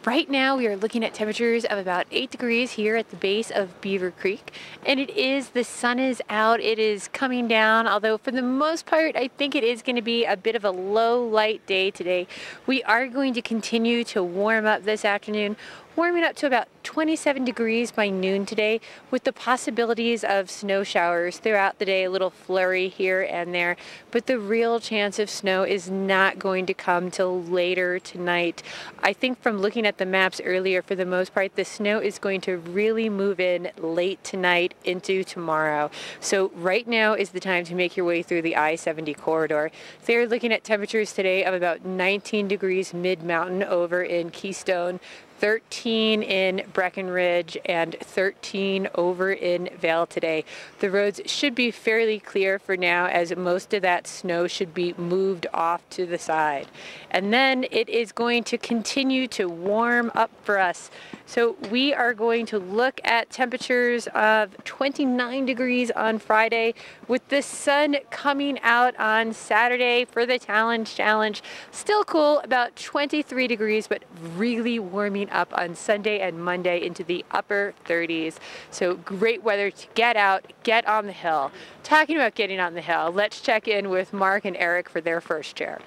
Right now we are looking at temperatures of about 8 degrees here at the base of Beaver Creek, and the sun is out, it is coming down, although for the most part I think it is going to be a bit of a low light day today. We are going to continue to warm up this afternoon, warming up to about 27 degrees by noon today, with the possibilities of snow showers throughout the day, a little flurry here and there, but the real chance of snow is not going to come till later tonight. I think from looking at the maps earlier, for the most part, the snow is going to really move in late tonight into tomorrow. So right now is the time to make your way through the I-70 corridor. They're looking at temperatures today of about 19 degrees mid-mountain over in Keystone, 13 in Breckenridge, and 13 over in Vail today. The roads should be fairly clear for now, as most of that snow should be moved off to the side. And then it is going to continue to warm up for us. So we are going to look at temperatures of 29 degrees on Friday, with the sun coming out on Saturday for the challenge. Still cool, about 23 degrees, but really warming up on Sunday and Monday into the upper 30s. So great weather to get out, get on the hill. Talking about getting on the hill, let's check in with Mark and Eric for their first chair.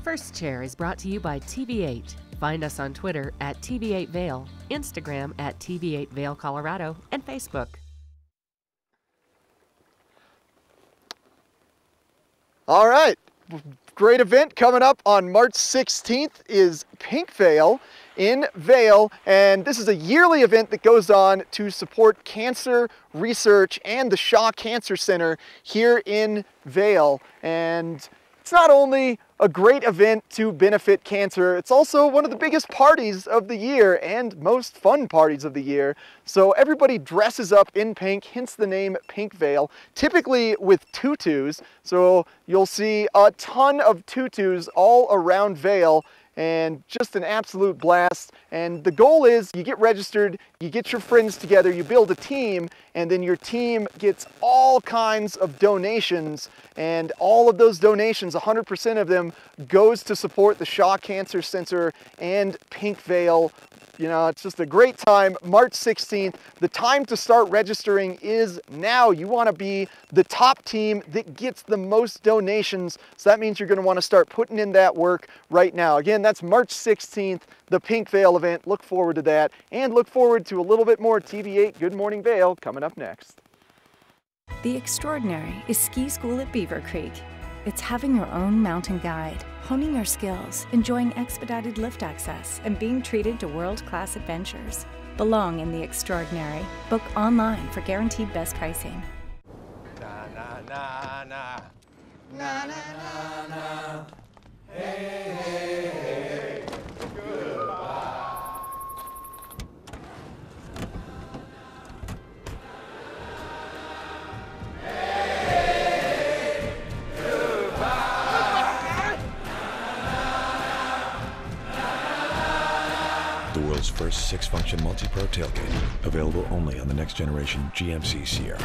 First Chair is brought to you by TV8. Find us on Twitter at TV8 Vail, Instagram at TV8 Vail Colorado, and Facebook. All right. Great event coming up on March 16th is Pink Vail in Vail, and this is a yearly event that goes on to support cancer research and the Shaw Cancer Center here in Vail. And it's not only a great event to benefit cancer, it's also one of the biggest parties of the year and most fun parties of the year. So everybody dresses up in pink, hence the name Pink Vail, typically with tutus. So you'll see a ton of tutus all around Vail, and just an absolute blast. And the goal is you get registered, you get your friends together, you build a team, and then your team gets all kinds of donations, and all of those donations, 100% of them, goes to support the Shaw Cancer Center and Pink Vail. You know, it's just a great time. March 16th, the time to start registering is now. You want to be the top team that gets the most donations, so that means you're going to want to start putting in that work right now. Again, that's March 16th, the Pink Vail event. Look forward to that, and look forward to a little bit more TV8 Good Morning Vail coming up next. The Extraordinary is ski school at Beaver Creek. It's having your own mountain guide, honing your skills, enjoying expedited lift access, and being treated to world-class adventures. Belong in the extraordinary. Book online for guaranteed best pricing. Na na na na. Na na na na. Hey, hey, hey. Goodbye. Hey, goodbye. The world's first 6-function multi-pro tailgate, available only on the next generation GMC Sierra.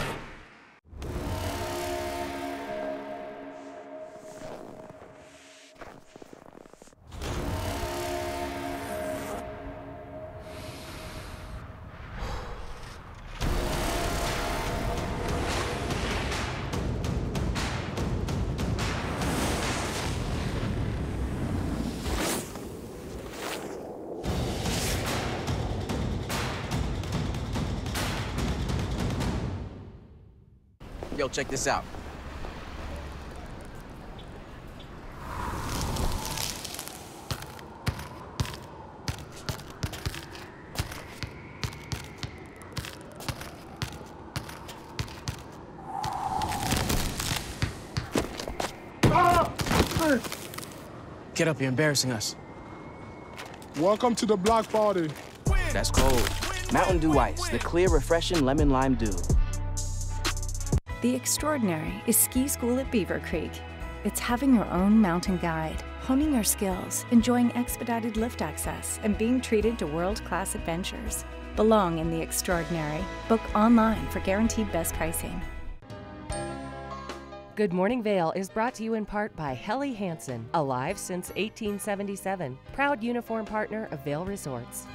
Yo, check this out. Get up, you're embarrassing us. Welcome to the block party. That's cold. Mountain Dew Ice, the clear, refreshing lemon lime dew. The Extraordinary is ski school at Beaver Creek. It's having your own mountain guide, honing your skills, enjoying expedited lift access, and being treated to world-class adventures. Belong in the Extraordinary. Book online for guaranteed best pricing. Good Morning Vail is brought to you in part by Helly Hansen, alive since 1877, proud uniform partner of Vail Resorts.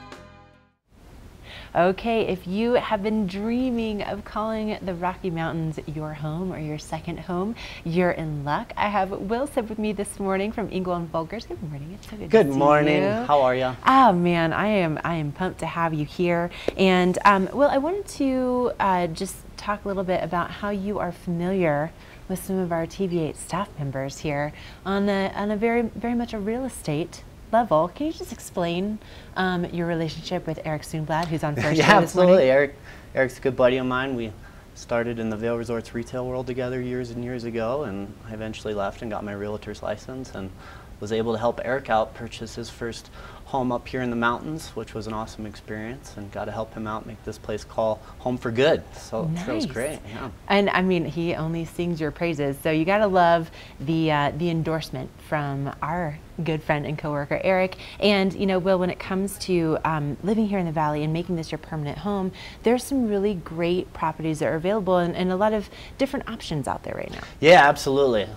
Okay, if you have been dreaming of calling the Rocky Mountains your home or your second home, you're in luck. I have Will Sip with me this morning from Engel and Volkers. Good morning. It's so good to see you. Good morning. How are you? Oh man, I am pumped to have you here. And Will, I wanted to just talk a little bit about how you are familiar with some of our TV8 staff members here on a very much a real estate level. Can you just explain your relationship with Eric Soonblad, who's on first Yeah, this morning? absolutely. Eric's a good buddy of mine. We started in the Vail Resorts retail world together years and years ago, and I eventually left and got my realtor's license and was able to help Eric out purchase his first home up here in the mountains, which was an awesome experience, and got to help him out make this place call home for good. So it was great. Yeah. And I mean, he only sings your praises. So you got to love the endorsement from our good friend and coworker Eric. And you know, Will, when it comes to living here in the Valley and making this your permanent home, there's some really great properties that are available and a lot of different options out there right now. Yeah, absolutely.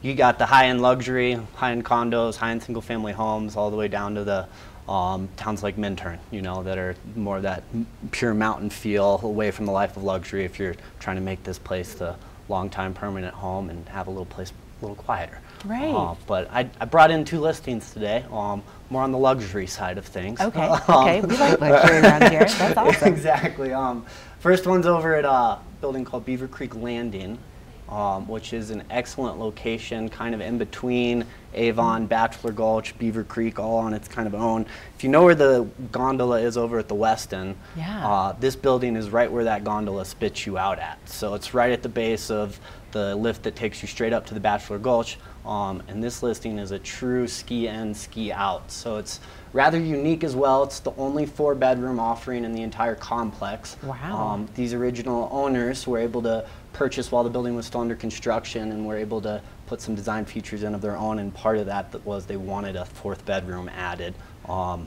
You got the high-end luxury, high-end condos, high-end single-family homes, all the way down to the towns like Minturn, you know, that are more of that pure mountain feel, away from the life of luxury if you're trying to make this place the long-time permanent home and have a little place a little quieter. Right. But I brought in 2 listings today, more on the luxury side of things. Okay, okay, we like luxury around here. That's awesome. Exactly. First one's over at a building called Beaver Creek Landing, which is an excellent location, kind of in between Avon, Bachelor Gulch, Beaver Creek, all on its kind of own. If you know where the gondola is over at the Westin, this building is right where that gondola spits you out at. So it's right at the base of the lift that takes you straight up to the Bachelor Gulch. And this listing is a true ski in, ski out. So it's rather unique as well. It's the only 4-bedroom offering in the entire complex. Wow. These original owners were able to purchase while the building was still under construction and were able to put some design features in of their own, and part of that was they wanted a 4th bedroom added. So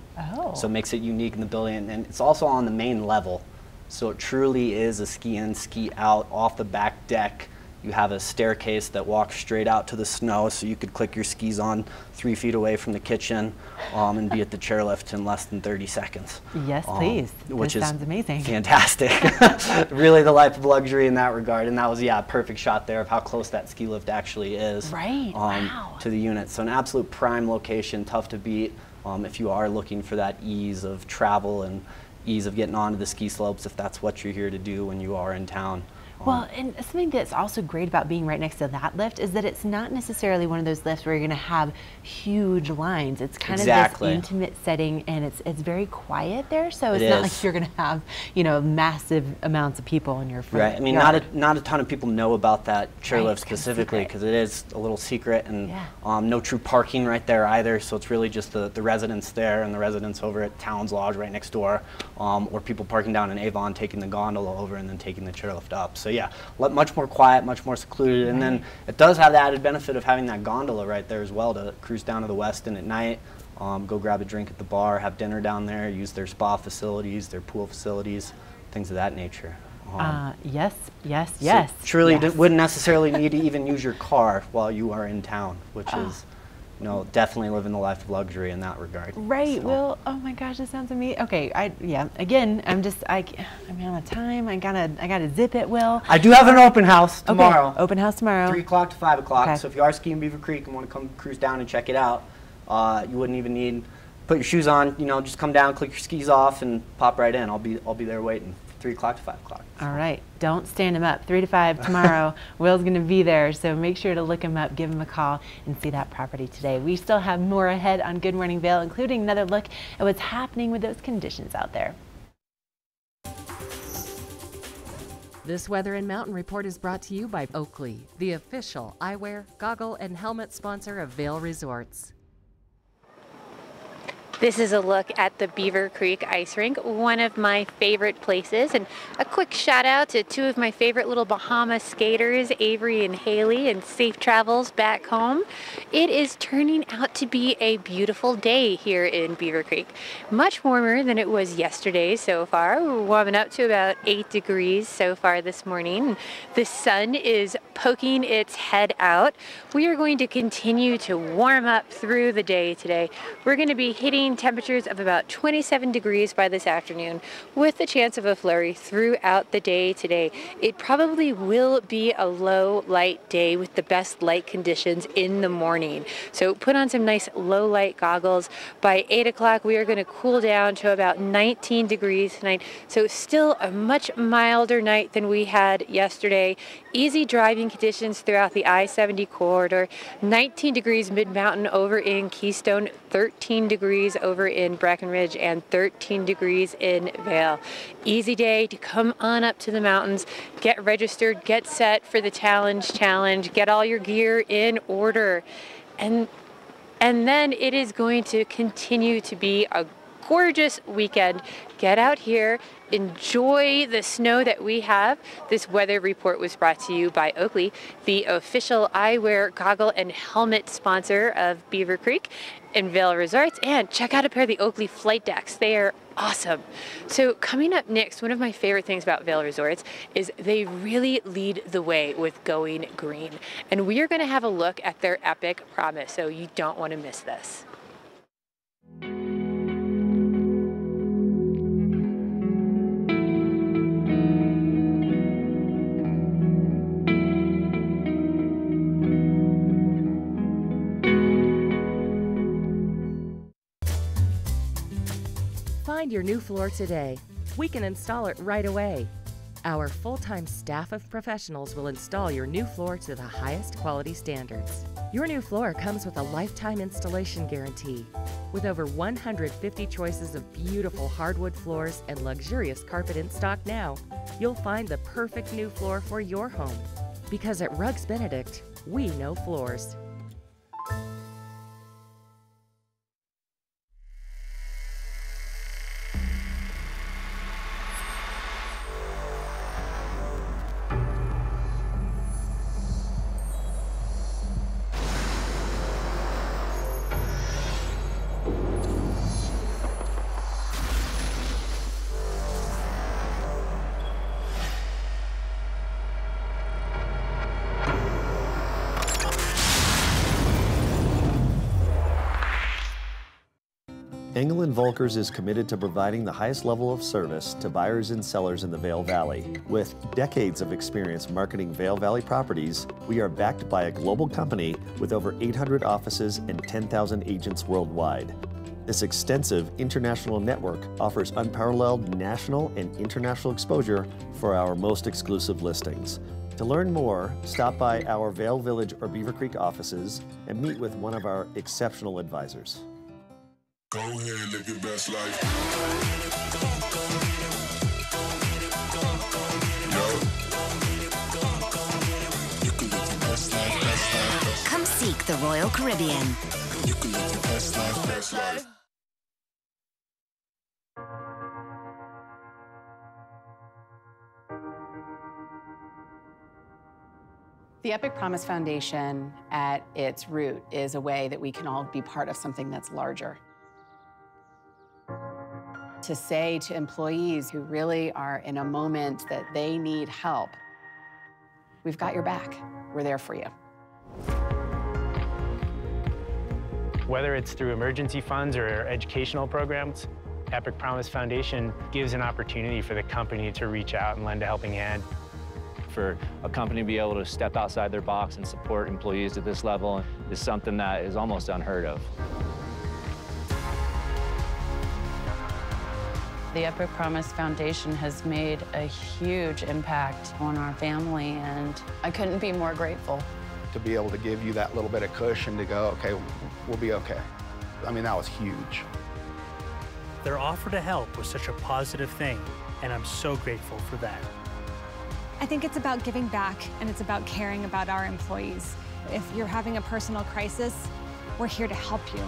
it makes it unique in the building, and it's also on the main level. So it truly is a ski in, ski out. Off the back deck, you have a staircase that walks straight out to the snow, so you could click your skis on 3 feet away from the kitchen and be at the chairlift in less than 30 seconds. Yes, please. Which this is sounds amazing. Fantastic. Really the life of luxury in that regard. And that was, a perfect shot there of how close that ski lift actually is to the unit. So an absolute prime location, tough to beat if you are looking for that ease of travel and ease of getting onto the ski slopes, if that's what you're here to do when you are in town. Well, and something that's also great about being right next to that lift is that it's not necessarily one of those lifts where you're going to have huge lines. It's kind of this intimate setting, and it's very quiet there, so it's not like you're going to have, you know, massive amounts of people in your front Right. I mean, not a ton of people know about that chairlift specifically because it is a little secret, and no true parking right there either. So it's really just the residents there and the residents over at Towns Lodge right next door, or people parking down in Avon, taking the gondola over and then taking the chairlift up. So yeah, much more quiet, much more secluded, and then it does have the added benefit of having that gondola right there as well to cruise down to the Westin at night, go grab a drink at the bar, have dinner down there, use their spa facilities, their pool facilities, things of that nature. Yes. So truly wouldn't necessarily need to even use your car while you are in town, which is, you know, definitely living the life of luxury in that regard. Right. So. Well, oh my gosh, that sounds amazing. Okay, again, I'm out of time. I gotta zip it, Will. I do have an open house tomorrow. Okay. Open house tomorrow. 3 o'clock to 5 o'clock. Okay. So if you are skiing Beaver Creek and want to come cruise down and check it out, you wouldn't even need put your shoes on. You know, just come down, click your skis off, and pop right in. I'll be there waiting. 3 o'clock to 5 o'clock. All right. Don't stand him up. 3 to 5 tomorrow. Will's going to be there, so make sure to look him up, give him a call, and see that property today. We still have more ahead on Good Morning Vail, including another look at what's happening with those conditions out there. This Weather and Mountain Report is brought to you by Oakley, the official eyewear, goggle, and helmet sponsor of Vail Resorts. This is a look at the Beaver Creek Ice Rink, one of my favorite places, and a quick shout out to 2 of my favorite little Bahama skaters, Avery and Haley, and safe travels back home. It is turning out to be a beautiful day here in Beaver Creek. Much warmer than it was yesterday so far. We're warming up to about 8 degrees so far this morning. The sun is poking its head out. We are going to continue to warm up through the day today. We're going to be hitting temperatures of about 27 degrees by this afternoon, with the chance of a flurry throughout the day today. It probably will be a low light day with the best light conditions in the morning. So put on some nice low light goggles. By 8 o'clock, we are going to cool down to about 19 degrees tonight. So still a much milder night than we had yesterday. Easy driving conditions throughout the I-70 corridor. 19 degrees mid-mountain over in Keystone, 13 degrees over in Breckenridge, and 13 degrees in Vail. Easy day to come on up to the mountains, get registered, get set for the challenge, get all your gear in order. And then it is going to continue to be a gorgeous weekend. Get out here, enjoy the snow that we have. This weather report was brought to you by Oakley, the official eyewear, goggle, and helmet sponsor of Beaver Creek and Vail Resorts. And check out a pair of the Oakley flight decks. They are awesome. So coming up next, one of my favorite things about Vail Resorts is they really lead the way with going green. And we are going to have a look at their epic promise, so you don't want to miss this. Find your new floor today. We can install it right away. Our full-time staff of professionals will install your new floor to the highest quality standards. Your new floor comes with a lifetime installation guarantee. With over 150 choices of beautiful hardwood floors and luxurious carpet in stock now, you'll find the perfect new floor for your home. Because at Rugs Benedict, we know floors. Engel & Volkers is committed to providing the highest level of service to buyers and sellers in the Vail Valley. With decades of experience marketing Vail Valley properties, we are backed by a global company with over 800 offices and 10,000 agents worldwide. This extensive international network offers unparalleled national and international exposure for our most exclusive listings. To learn more, stop by our Vail Village or Beaver Creek offices and meet with one of our exceptional advisors. Go ahead, live your best life. Come seek the Royal Caribbean. You can live your best life, best life. The Epic Promise Foundation, at its root, is a way that we can all be part of something that's larger. To say to employees who really are in a moment that they need help, we've got your back. We're there for you. Whether it's through emergency funds or educational programs, Epic Promise Foundation gives an opportunity for the company to reach out and lend a helping hand. For a company to be able to step outside their box and support employees at this level is something that is almost unheard of. The Epic Promise Foundation has made a huge impact on our family, and I couldn't be more grateful. To be able to give you that little bit of cushion to go, okay, we'll be okay. I mean, that was huge. Their offer to help was such a positive thing, and I'm so grateful for that. I think it's about giving back, and it's about caring about our employees. If you're having a personal crisis, we're here to help you.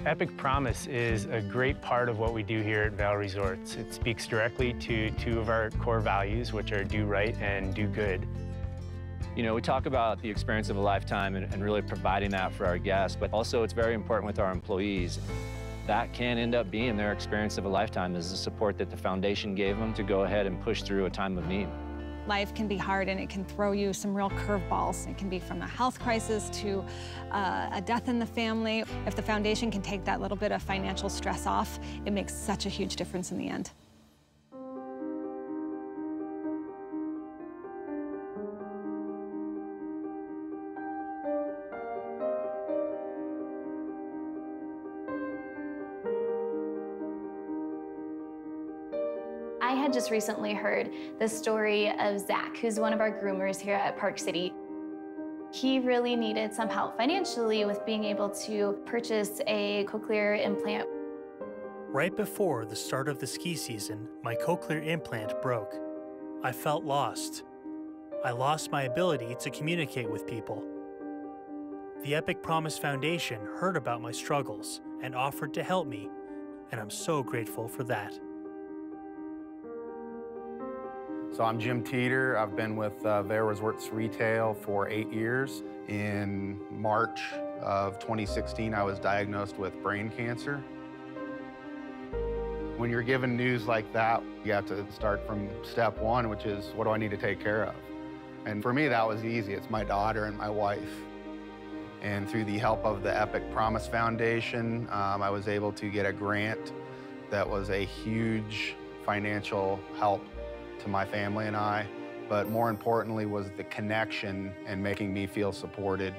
Epic Promise is a great part of what we do here at Vail Resorts. It speaks directly to two of our core values, which are do right and do good. You know, we talk about the experience of a lifetime and really providing that for our guests, but also it's very important with our employees. That can end up being their experience of a lifetime, is the support that the foundation gave them to go ahead and push through a time of need. Life can be hard, and it can throw you some real curveballs. It can be from a health crisis to a death in the family. If the foundation can take that little bit of financial stress off, it makes such a huge difference in the end. I had just recently heard the story of Zach, who's one of our groomers here at Park City. He really needed some help financially with being able to purchase a cochlear implant. Right before the start of the ski season, my cochlear implant broke. I felt lost. I lost my ability to communicate with people. The Epic Promise Foundation heard about my struggles and offered to help me, and I'm so grateful for that. So I'm Jim Teeter. I've been with Vail Resorts Retail for 8 years. In March of 2016, I was diagnosed with brain cancer. When you're given news like that, you have to start from step one, which is, what do I need to take care of? And for me, that was easy. It's my daughter and my wife. And through the help of the Epic Promise Foundation, I was able to get a grant that was a huge financial help to my family and I, but more importantly was the connection and making me feel supported.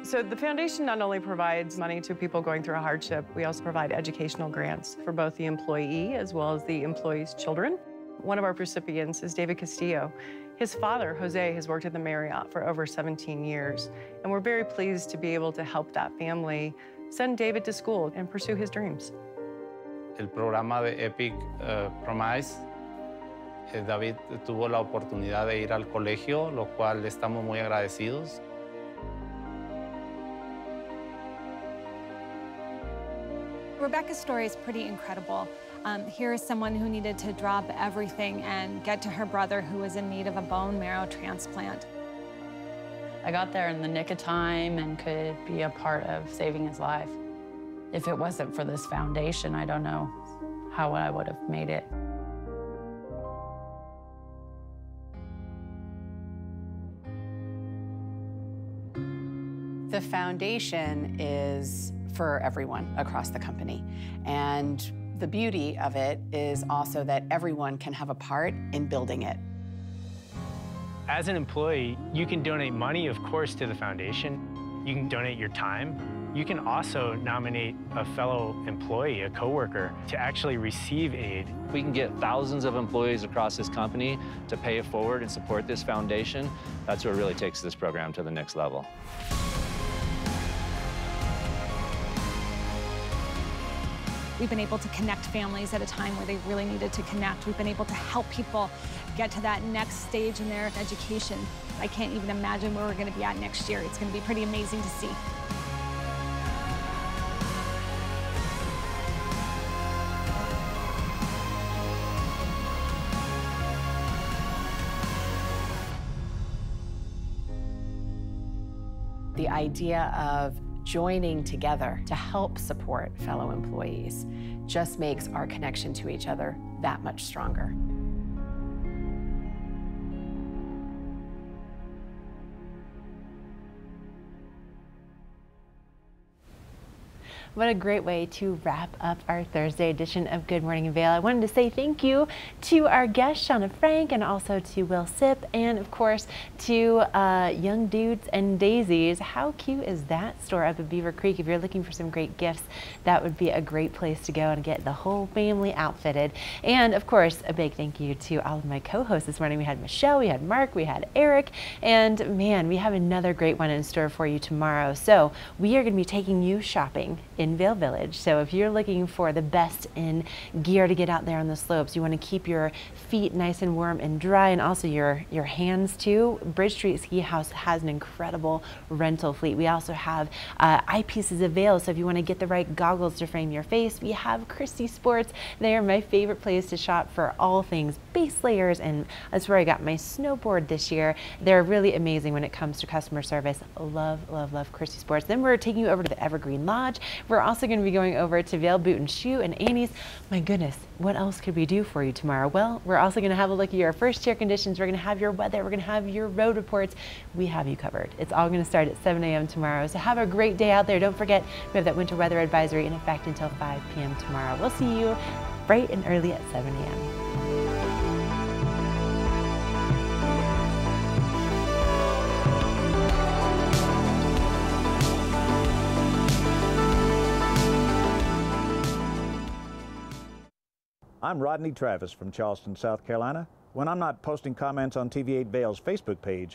So the foundation not only provides money to people going through a hardship, we also provide educational grants for both the employee as well as the employee's children. One of our recipients is David Castillo. His father, Jose, has worked at the Marriott for over 17 years, and we're very pleased to be able to help that family send David to school and pursue his dreams. El programa de Epic Promise, David tuvo la oportunidad de ir al colegio, lo cual estamos muy agradecidos. Rebecca's story is pretty incredible. Here is someone who needed to drop everything and get to her brother who was in need of a bone marrow transplant. I got there in the nick of time and could be a part of saving his life. If it wasn't for this foundation, I don't know how I would have made it. The foundation is for everyone across the company, and The beauty of it is also that everyone can have a part in building it. As an employee, you can donate money, of course, to the foundation. You can donate your time. You can also nominate a fellow employee, a coworker, to actually receive aid. We can get thousands of employees across this company to pay it forward and support this foundation. That's what really takes this program to the next level. We've been able to connect families at a time where they really needed to connect. We've been able to help people get to that next stage in their education. I can't even imagine where we're going to be at next year. It's going to be pretty amazing to see. The idea of joining together to help support fellow employees just makes our connection to each other that much stronger. What a great way to wrap up our Thursday edition of Good Morning Vail. I wanted to say thank you to our guest, Shauna Frank, and also to Will Sipp, and of course to Young Dudes and Daisies. How cute is that store up at Beaver Creek? If you're looking for some great gifts, that would be a great place to go and get the whole family outfitted. And of course, a big thank you to all of my co-hosts this morning. We had Michelle, we had Mark, we had Eric, and man, we have another great one in store for you tomorrow. So we are going to be taking you shopping in Vail Village. So if you're looking for the best in gear to get out there on the slopes, you want to keep your feet nice and warm and dry, and also your hands too, Bridge Street Ski House has an incredible rental fleet. We also have eyepieces of Vail, so if you want to get the right goggles to frame your face, we have Christie Sports. They are my favorite place to shop for all things base layers, and that's where I got my snowboard this year. They're really amazing when it comes to customer service. Love, love, love Christie Sports. Then we're taking you over to the Evergreen Lodge. We're also going to be going over to Vail Boot and Shoe and Annie's. My goodness, what else could we do for you tomorrow? Well, we're also going to have a look at your first year conditions. We're going to have your weather. We're going to have your road reports. We have you covered. It's all going to start at 7 a.m. tomorrow. So have a great day out there. Don't forget, we have that winter weather advisory in effect until 5 p.m. tomorrow. We'll see you bright and early at 7 a.m. I'm Rodney Travis from Charleston, South Carolina. When I'm not posting comments on TV8 Vail's Facebook page,